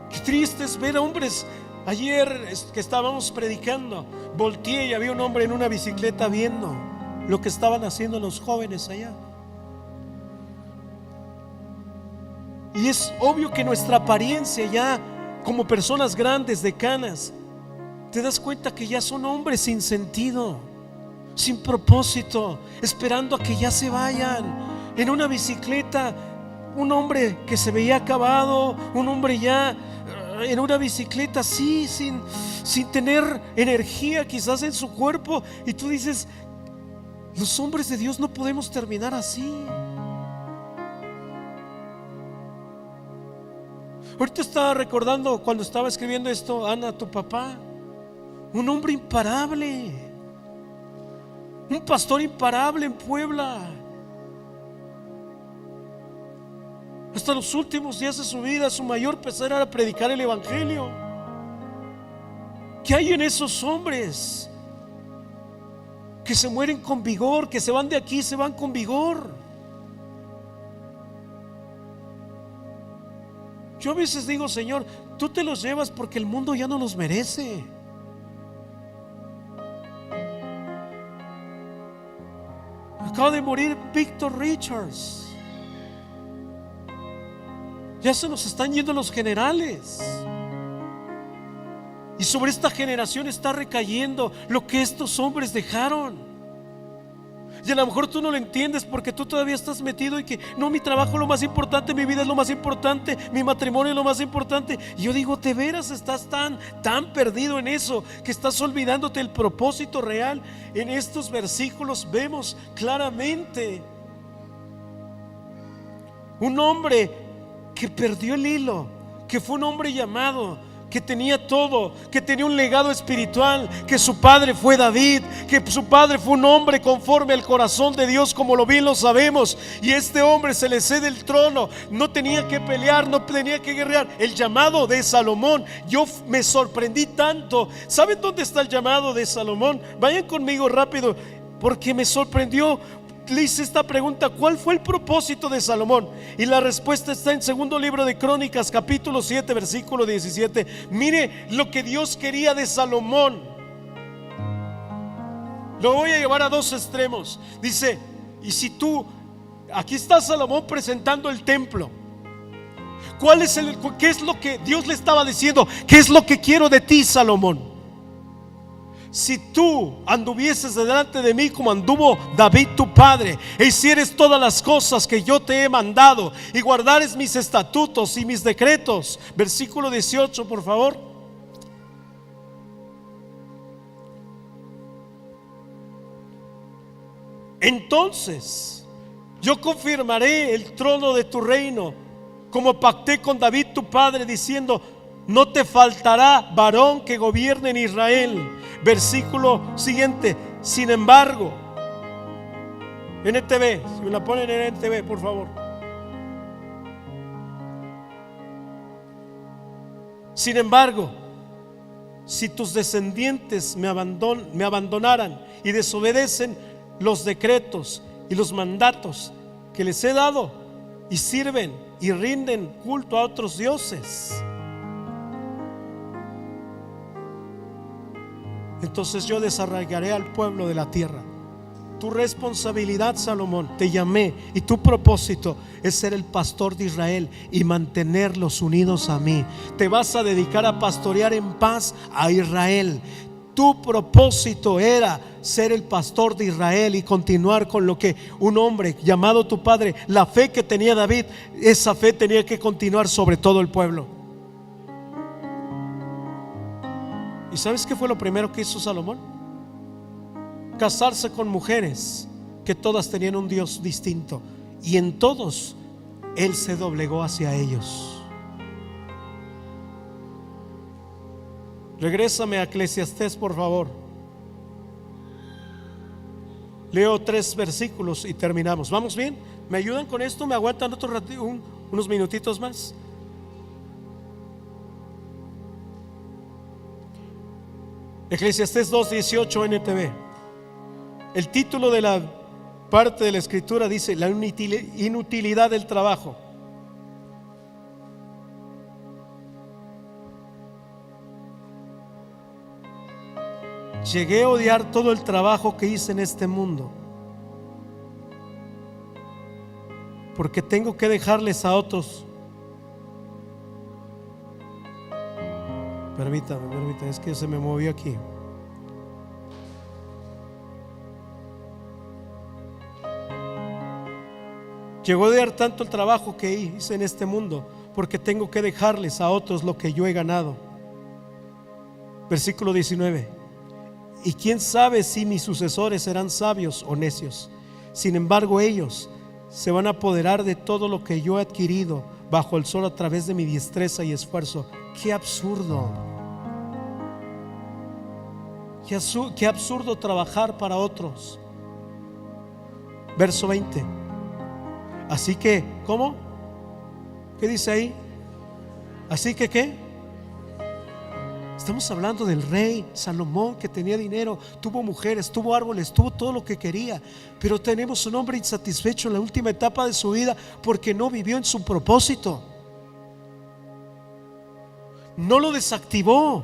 Qué triste es ver a hombres. Ayer que estábamos predicando, volteé y había un hombre en una bicicleta viendo lo que estaban haciendo los jóvenes allá. Y es obvio que nuestra apariencia ya como personas grandes de canas, te das cuenta que ya son hombres sin sentido, sin propósito, esperando a que ya se vayan. En una bicicleta, un hombre que se veía acabado, un hombre ya en una bicicleta así, sin tener energía quizás en su cuerpo. Y tú dices: los hombres de Dios no podemos terminar así. Ahorita estaba recordando cuando estaba escribiendo esto, Ana, tu papá, un hombre imparable, un pastor imparable en Puebla. Hasta los últimos días de su vida, su mayor pesar era predicar el evangelio. ¿Qué hay en esos hombres que se mueren con vigor, que se van de aquí, se van con vigor? Yo a veces digo, Señor, tú te los llevas porque el mundo ya no los merece. Acaba de morir Victor Richards. Ya se nos están yendo los generales. Y sobre esta generación está recayendo lo que estos hombres dejaron. Y a lo mejor tú no lo entiendes porque tú todavía estás metido en que no, mi trabajo es lo más importante, mi vida es lo más importante, mi matrimonio es lo más importante. Y yo digo, ¿de veras estás tan perdido en eso que estás olvidándote el propósito real? En estos versículos vemos claramente un hombre que perdió el hilo, que fue un hombre llamado, que tenía todo, que tenía un legado espiritual, que su padre fue David, que su padre fue un hombre conforme al corazón de Dios, como lo bien lo sabemos. Y este hombre se le cede el trono, no tenía que pelear, no tenía que guerrear. El llamado de Salomón, yo me sorprendí tanto. ¿Saben dónde está el llamado de Salomón? Vayan conmigo rápido, porque me sorprendió. Le hice esta pregunta: ¿cuál fue el propósito de Salomón? Y la respuesta está en segundo libro de Crónicas, capítulo 7, versículo 17. Mire lo que Dios quería de Salomón. Lo voy a llevar a dos extremos. Dice, y si tú, aquí está Salomón presentando el templo. ¿Qué es lo que Dios le estaba diciendo? ¿Qué es lo que quiero de ti, Salomón? Si tú anduvieses delante de mí como anduvo David tu padre, e hicieres todas las cosas que yo te he mandado, y guardares mis estatutos y mis decretos. Versículo 18, por favor. Entonces yo confirmaré el trono de tu reino, como pacté con David tu padre, diciendo: no te faltará varón que gobierne en Israel. Versículo siguiente. Sin embargo, NTV, si me la ponen en NTV, por favor. Sin embargo, si tus descendientes me abandonaran y desobedecen los decretos y los mandatos que les he dado, y sirven y rinden culto a otros dioses, entonces yo desarraigaré al pueblo de la tierra. Tu responsabilidad, Salomón, te llamé, y tu propósito es ser el pastor de Israel y mantenerlos unidos a mí. Te vas a dedicar a pastorear en paz a Israel. Tu propósito era ser el pastor de Israel y continuar con lo que un hombre llamado tu padre, la fe que tenía David, esa fe tenía que continuar sobre todo el pueblo. ¿Y sabes qué fue lo primero que hizo Salomón? Casarse con mujeres que todas tenían un Dios distinto, y en todos él se doblegó hacia ellos. Regrésame a Eclesiastés, por favor. Leo 3 versículos y terminamos. ¿Vamos bien? ¿Me ayudan con esto? ¿Me aguantan otro ratito, unos minutitos más? Eclesiastés 2:18 NTV. El título de la parte de la escritura dice: la inutilidad del trabajo. Llegué a odiar todo el trabajo que hice en este mundo, porque tengo que dejarles a otros. Permítame, es que se me movió aquí. Llegó a odiar tanto el trabajo que hice en este mundo, porque tengo que dejarles a otros lo que yo he ganado. Versículo 19. Y quién sabe si mis sucesores serán sabios o necios. Sin embargo, ellos se van a apoderar de todo lo que yo he adquirido bajo el sol a través de mi destreza y esfuerzo. ¡Qué absurdo! ¡Qué absurdo trabajar para otros! Verso 20. Así que, ¿cómo? ¿Qué dice ahí? Así que, ¿qué? Estamos hablando del rey Salomón, que tenía dinero, tuvo mujeres, tuvo árboles, tuvo todo lo que quería. Pero tenemos un hombre insatisfecho en la última etapa de su vida porque no vivió en su propósito. No lo desactivó.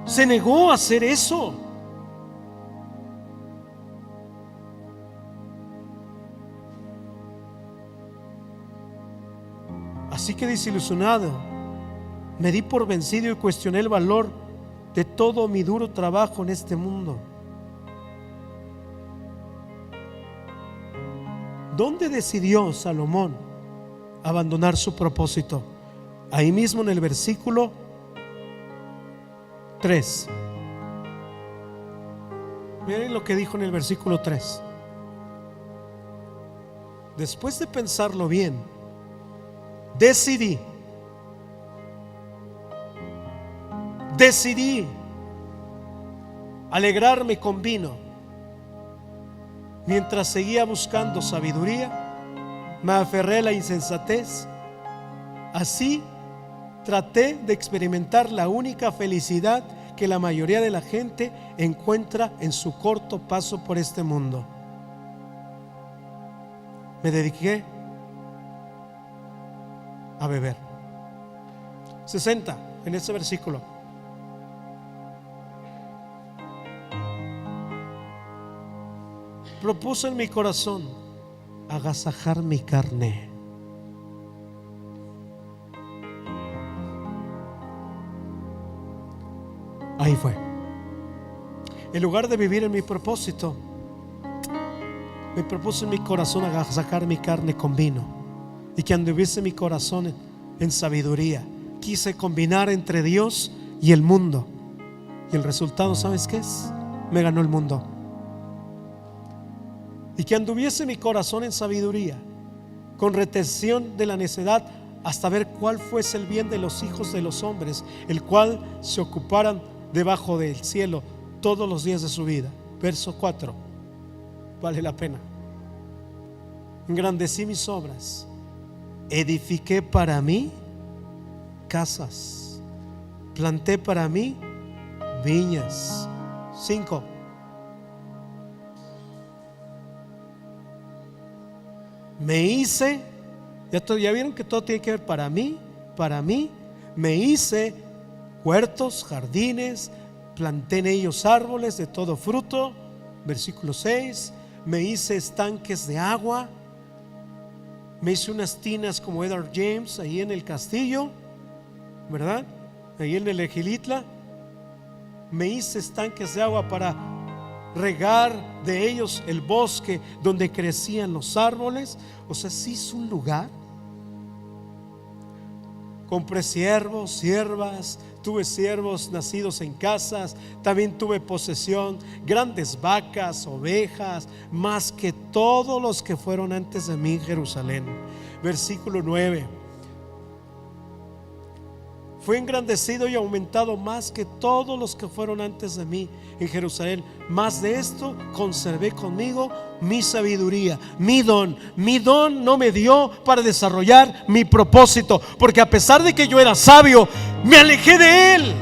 Se negó a hacer eso. Así que desilusionado, me di por vencido y cuestioné el valor de todo mi duro trabajo en este mundo. ¿Dónde decidió Salomón abandonar su propósito? Ahí mismo en el versículo 3. Miren lo que dijo en el versículo 3. Después de pensarlo bien, decidí alegrarme con vino. Mientras seguía buscando sabiduría, me aferré a la insensatez. Así traté de experimentar la única felicidad que la mayoría de la gente encuentra en su corto paso por este mundo. Me dediqué a beber. 60 en ese versículo. Propuse en mi corazón agasajar mi carne. Ahí fue. En lugar de vivir en mi propósito, me propuse en mi corazón agasajar mi carne con vino, y que anduviese mi corazón en sabiduría. Quise combinar entre Dios y el mundo, y el resultado, ¿sabes qué es? Me ganó el mundo. Y que anduviese mi corazón en sabiduría, con retención de la necedad, hasta ver cuál fuese el bien de los hijos de los hombres, el cual se ocuparan debajo del cielo todos los días de su vida. Verso 4. Vale la pena. Engrandecí mis obras, edifiqué para mí casas, planté para mí viñas. 5. Me hice, ya vieron que todo tiene que ver para mí, me hice huertos, jardines, planté en ellos árboles de todo fruto. Versículo 6. Me hice estanques de agua, me hice unas tinas como Edward James ahí en el castillo, ¿verdad? Ahí en el Ejilitla. Me hice estanques de agua para regar de ellos el bosque donde crecían los árboles. O sea, sí es un lugar. Compré siervos, siervas, tuve siervos nacidos en casas, también tuve posesión, grandes vacas, ovejas, más que todos los que fueron antes de mí en Jerusalén. Versículo 9. Fue engrandecido y aumentado más que todos los que fueron antes de mí en Jerusalén. Más de esto conservé conmigo mi sabiduría, mi don. Mi don no me dio para desarrollar mi propósito, porque a pesar de que yo era sabio, me alejé de él.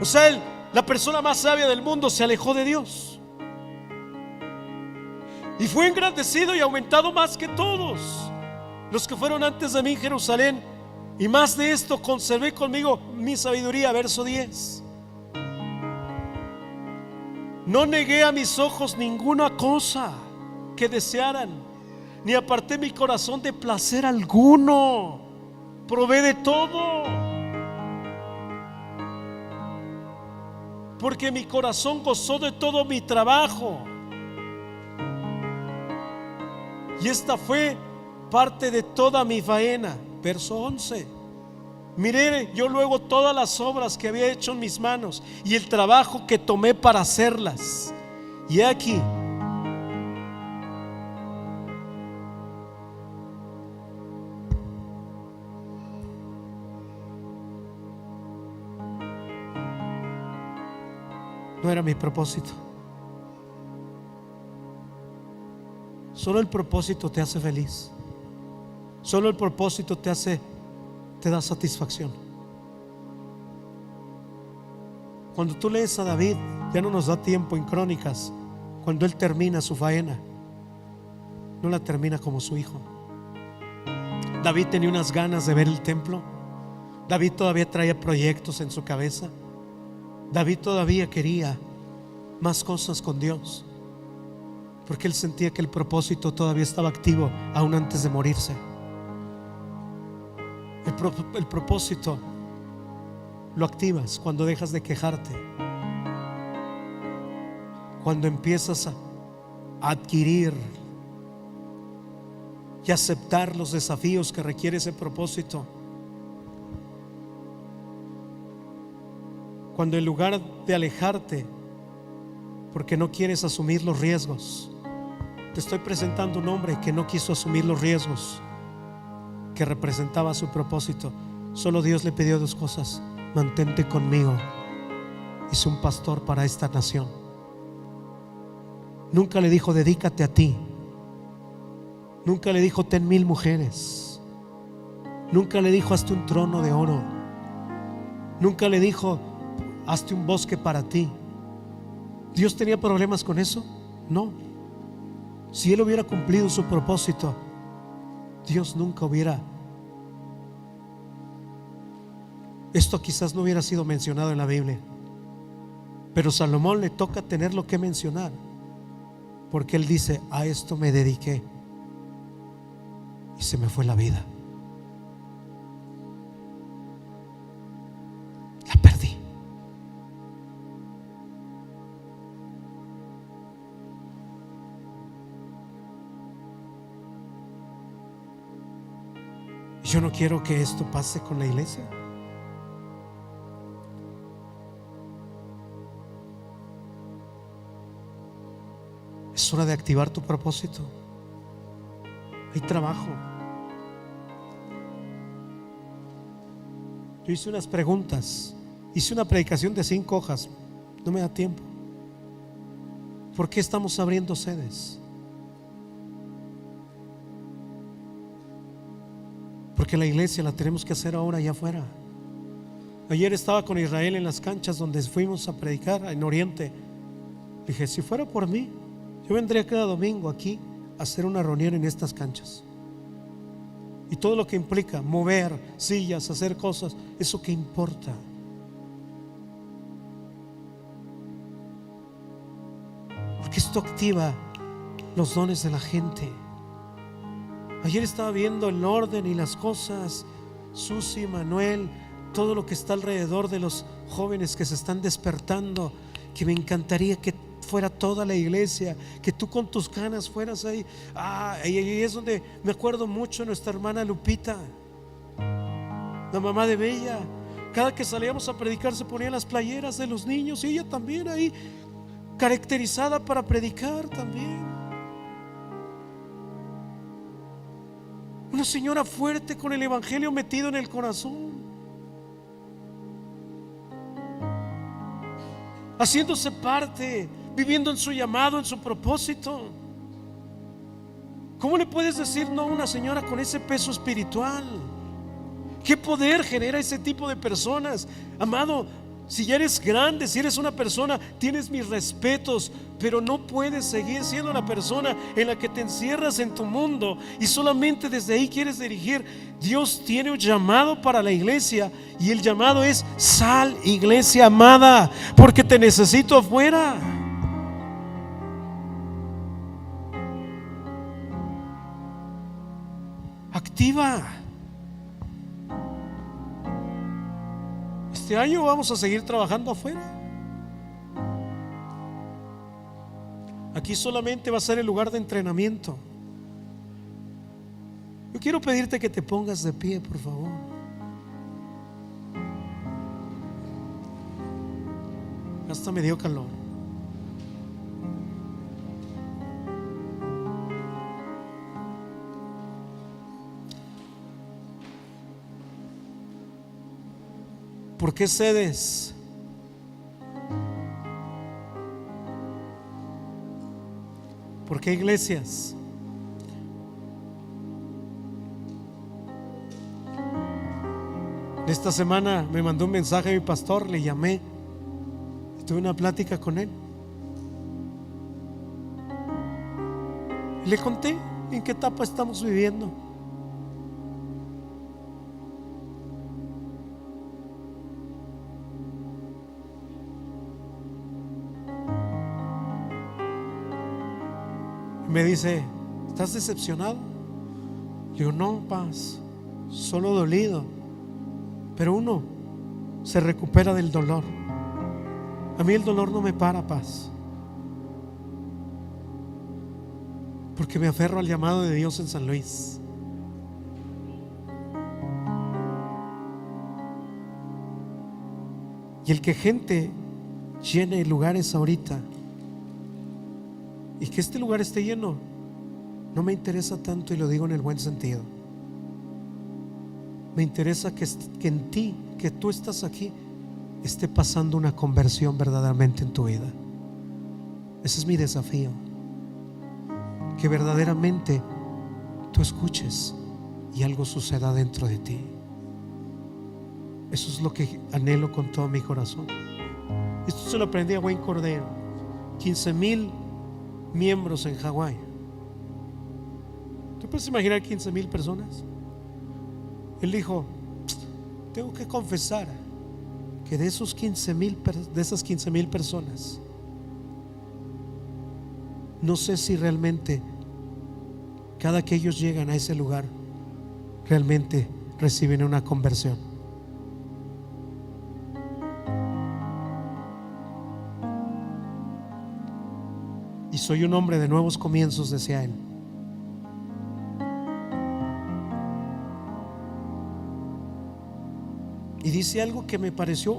O sea, la persona más sabia del mundo se alejó de Dios. Y fue engrandecido y aumentado más que todos los que fueron antes de mí en Jerusalén. Y más de esto conservé conmigo mi sabiduría. Verso 10. No negué a mis ojos ninguna cosa que desearan, ni aparté mi corazón de placer alguno. Probé de todo, porque mi corazón gozó de todo mi trabajo. Y esta fue parte de toda mi faena. Verso 11. Miré yo luego todas las obras que había hecho en mis manos y el trabajo que tomé para hacerlas. Y aquí no era mi propósito. Solo el propósito te hace feliz. Solo el propósito te da satisfacción. Cuando tú lees a David, ya no nos da tiempo en Crónicas, cuando él termina su faena, no la termina como su hijo. David tenía unas ganas de ver el templo. David todavía traía proyectos en su cabeza. David todavía quería más cosas con Dios, porque él sentía que el propósito todavía estaba activo aún antes de morirse. El propósito lo activas cuando dejas de quejarte, cuando empiezas a adquirir y aceptar los desafíos que requiere ese propósito. Cuando en lugar de alejarte porque no quieres asumir los riesgos, te estoy presentando un hombre que no quiso asumir los riesgos que representaba su propósito. Solo Dios le pidió dos cosas: mantente conmigo y sé un pastor para esta nación. Nunca le dijo dedícate a ti. Nunca le dijo ten 1000 mujeres. Nunca le dijo hazte un trono de oro. Nunca le dijo hazte un bosque para ti. ¿Dios tenía problemas con eso? No. Si él hubiera cumplido su propósito, Dios nunca hubiera, esto quizás no hubiera sido mencionado en la Biblia. Pero Salomón le toca tenerlo que mencionar, porque él dice: a esto me dediqué y se me fue la vida. La perdí. Yo no quiero que esto pase con la iglesia. Es hora de activar tu propósito. Hay trabajo. Yo hice unas preguntas. Hice una predicación de 5 hojas. No me da tiempo. ¿Por qué estamos abriendo sedes? Porque la iglesia la tenemos que hacer ahora allá afuera. Ayer estaba con Israel en las canchas donde fuimos a predicar en Oriente. Dije: si fuera por mí, yo vendría cada domingo aquí a hacer una reunión en estas canchas. Y todo lo que implica mover sillas, hacer cosas, eso que importa. Porque esto activa los dones de la gente. Ayer estaba viendo el orden y las cosas. Susi, Manuel, todo lo que está alrededor de los jóvenes que se están despertando, que me encantaría que fuera toda la iglesia, que tú con tus canas fueras ahí. Y es donde me acuerdo mucho de nuestra hermana Lupita, la mamá de Bella. Cada que salíamos a predicar se ponían las playeras de los niños y ella también ahí, caracterizada para predicar también. Una señora fuerte con el evangelio metido en el corazón, haciéndose parte, viviendo en su llamado, en su propósito. ¿Cómo le puedes decir no a una señora con ese peso espiritual? ¿Qué poder genera ese tipo de personas? Amado, si ya eres grande, si eres una persona, tienes mis respetos, pero no puedes seguir siendo una persona en la que te encierras en tu mundo y solamente desde ahí quieres dirigir. Dios tiene un llamado para la iglesia y el llamado es: sal, iglesia amada, porque te necesito afuera. Activa. Este año vamos a seguir trabajando afuera. Aquí solamente va a ser el lugar de entrenamiento. Yo quiero pedirte que te pongas de pie, por favor. Hasta me dio calor. ¿Por qué sedes? ¿Por qué iglesias? Esta semana me mandó un mensaje mi pastor, le llamé, tuve una plática con él. Le conté en qué etapa estamos viviendo. Me dice, ¿estás decepcionado? Le digo, no, paz, solo dolido. Pero uno se recupera del dolor. A mí el dolor no me para, paz, porque me aferro al llamado de Dios en San Luis. Y el que gente llene lugares ahorita y que este lugar esté lleno, no me interesa tanto, y lo digo en el buen sentido. Me interesa que en ti, que tú estás aquí, esté pasando una conversión verdaderamente en tu vida. Ese es mi desafío. Que verdaderamente tú escuches y algo suceda dentro de ti. Eso es lo que anhelo con todo mi corazón. Esto se lo aprendí a Wayne Cordero. 15,000 miembros en Hawái. ¿Tú puedes imaginar 15,000 personas? Él dijo, tengo que confesar que de esas 15,000 personas, no sé si realmente cada que ellos llegan a ese lugar realmente reciben una conversión. Y soy un hombre de nuevos comienzos, decía él. Y dice algo que me pareció,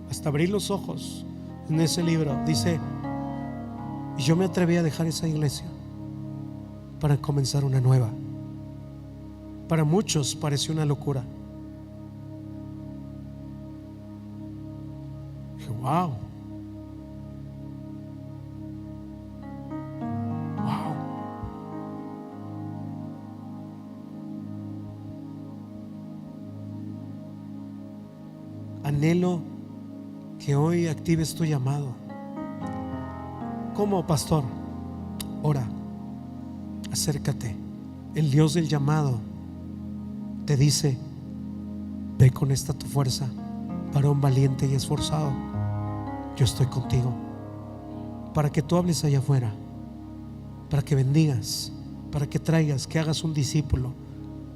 hasta abrir los ojos en ese libro. Dice, y yo me atreví a dejar esa iglesia para comenzar una nueva. Para muchos pareció una locura. Dije, wow. Anhelo que hoy actives tu llamado. ¿Cómo, pastor? Ora, acércate. El Dios del llamado te dice, ve con esta tu fuerza, varón valiente y esforzado. Yo estoy contigo, para que tú hables allá afuera, para que bendigas, para que traigas, que hagas un discípulo.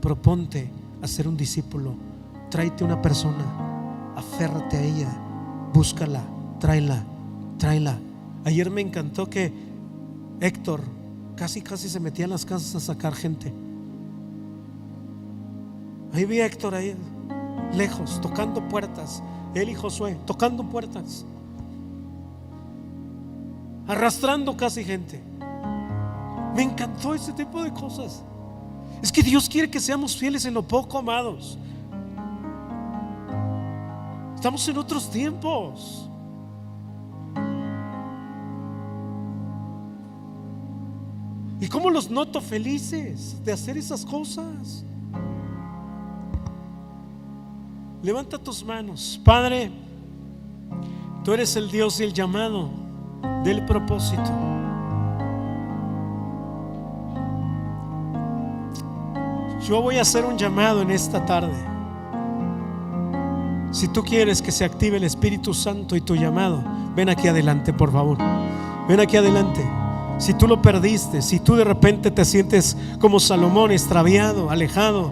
Proponte a ser un discípulo. Tráete una persona, aférrate a ella, búscala, tráela. Ayer me encantó que Héctor casi se metía en las casas a sacar gente. Ahí vi a Héctor ahí lejos, tocando puertas. Él y Josué tocando puertas, arrastrando casi gente. Me encantó ese tipo de cosas. Es que Dios quiere que seamos fieles en lo poco, amados. Estamos en otros tiempos. ¿Y cómo los noto felices de hacer esas cosas? Levanta tus manos. Padre, tú eres el Dios del llamado, del propósito. Yo voy a hacer un llamado en esta tarde. Si tú quieres que se active el Espíritu Santo y tu llamado, ven aquí adelante, por favor. Ven aquí adelante. Si tú lo perdiste, si tú de repente te sientes como Salomón, extraviado, alejado,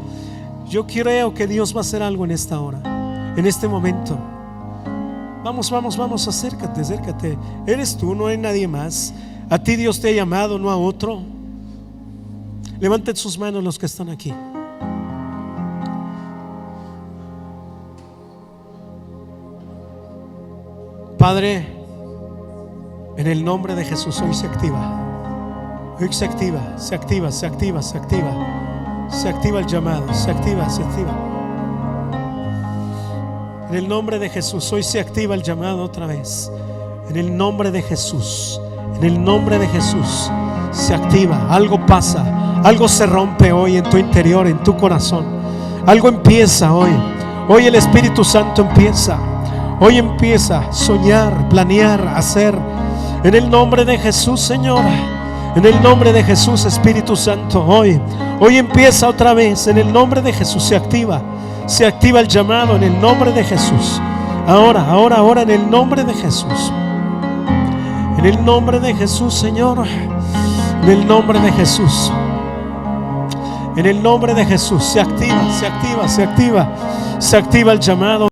yo creo que Dios va a hacer algo en esta hora, en este momento. Vamos, acércate. Eres tú, no hay nadie más. A ti Dios te ha llamado, no a otro. Levanten sus manos los que están aquí. Padre, en el nombre de Jesús, hoy se activa. Hoy se activa, se activa, se activa, se activa. Se activa el llamado, se activa, se activa. En el nombre de Jesús, hoy se activa el llamado otra vez. En el nombre de Jesús, en el nombre de Jesús, se activa. Algo pasa, algo se rompe hoy en tu interior, en tu corazón. Algo empieza hoy. Hoy el Espíritu Santo empieza. Hoy empieza a soñar, planear, hacer. En el nombre de Jesús, Señor. En el nombre de Jesús, Espíritu Santo, hoy empieza otra vez. En el nombre de Jesús se activa el llamado en el nombre de Jesús. Ahora, en el nombre de Jesús. En el nombre de Jesús, Señor. En el nombre de Jesús. En el nombre de Jesús se activa el llamado.